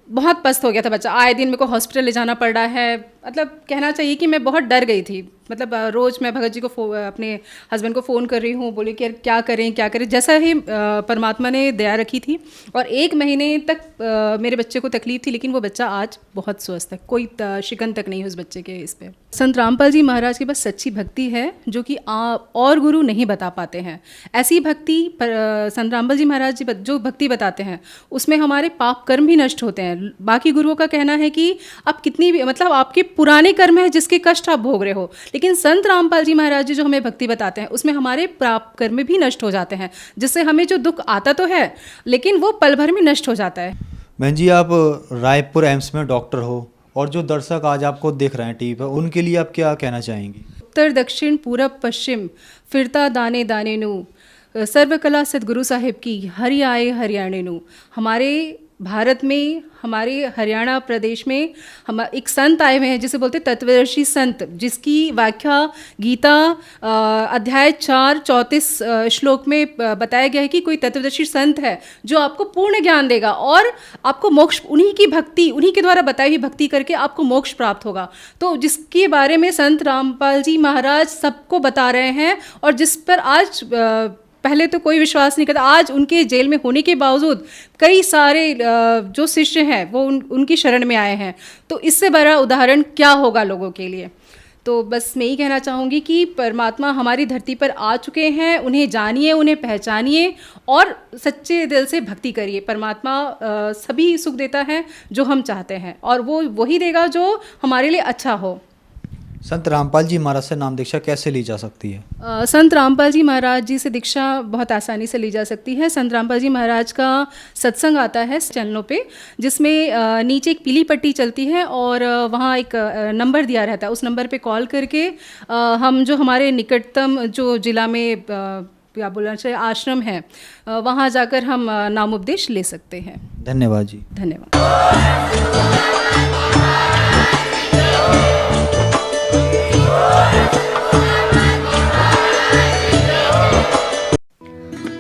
बहुत पस्त हो गया था बच्चा। आए दिन मेरे को हॉस्पिटल ले जाना पड़ रहा है। मतलब कहना चाहिए कि मैं बहुत डर गई थी। मतलब रोज़ मैं भगत जी को अपने हस्बैंड को फ़ोन कर रही हूँ, बोले कि यार क्या करें। जैसा ही परमात्मा ने दया रखी थी और 1 महीने तक मेरे बच्चे को तकलीफ़ थी, लेकिन वो बच्चा आज बहुत स्वस्थ है, कोई शिकन तक नहीं है उस बच्चे के इस पर। संत रामपाल जी महाराज के पास सच्ची भक्ति है जो कि और गुरु नहीं बता पाते हैं। ऐसी भक्ति संत रामपाल जी महाराज जी जो भक्ति बताते हैं उसमें हमारे पाप कर्म भी नष्ट होते हैं। बाकी गुरुओं का कहना है कि आप कितनी भी, मतलब आपके पुराने कर्म है जिसके कष्ट आप भोग रहे हो, लेकिन संत रामपाल जी महाराज जी जो हमें भक्ति बताते हैं उसमें हमारे पाप कर्म भी नष्ट हो जाते हैं, जिससे हमें जो दुख आता तो है लेकिन वो पल भर में नष्ट हो जाता है। बहन जी, आप रायपुर एम्स में डॉक्टर हो और जो दर्शक आज आपको देख रहे हैं टीवी पर, उनके लिए आप क्या कहना चाहेंगी? उत्तर दक्षिण पूरब पश्चिम फिरता दाने दाने नु, सर्वकला सदगुरु साहिब की हरि आए हरियाणे नु। हमारे भारत में, हमारे हरियाणा प्रदेश में हम एक संत आए हुए हैं जिसे बोलते तत्वदर्शी संत, जिसकी व्याख्या गीता अध्याय 4 34 श्लोक में बताया गया है कि कोई तत्वदर्शी संत है जो आपको पूर्ण ज्ञान देगा और आपको मोक्ष, उन्हीं की भक्ति, उन्हीं के द्वारा बताई हुई भक्ति करके आपको मोक्ष प्राप्त होगा। तो जिसके बारे में संत रामपाल जी महाराज सबको बता रहे हैं और जिस पर आज पहले तो कोई विश्वास नहीं करता, आज उनके जेल में होने के बावजूद कई सारे जो शिष्य हैं वो उनकी शरण में आए हैं। तो इससे बड़ा उदाहरण क्या होगा लोगों के लिए। तो बस मैं ही कहना चाहूँगी कि परमात्मा हमारी धरती पर आ चुके हैं, उन्हें जानिए, उन्हें पहचानिए और सच्चे दिल से भक्ति करिए। परमात्मा सभी सुख देता है जो हम चाहते हैं और वो वही देगा जो हमारे लिए अच्छा हो। संत रामपाल जी महाराज से नाम दीक्षा कैसे ली जा सकती है? संत रामपाल जी महाराज जी से दीक्षा बहुत आसानी से ली जा सकती है। संत रामपाल जी महाराज का सत्संग आता है चैनलों पे, जिसमें नीचे एक पीली पट्टी चलती है और वहाँ एक नंबर दिया रहता है। उस नंबर पे कॉल करके हम जो हमारे निकटतम जो जिला में क्या बोलना चाहिए आश्रम है, वहाँ जाकर हम नाम उपदेश ले सकते हैं। धन्यवाद जी। धन्यवाद।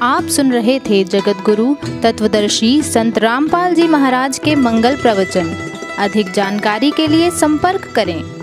आप सुन रहे थे जगत गुरु तत्वदर्शी संत रामपाल जी महाराज के मंगल प्रवचन। अधिक जानकारी के लिए संपर्क करें।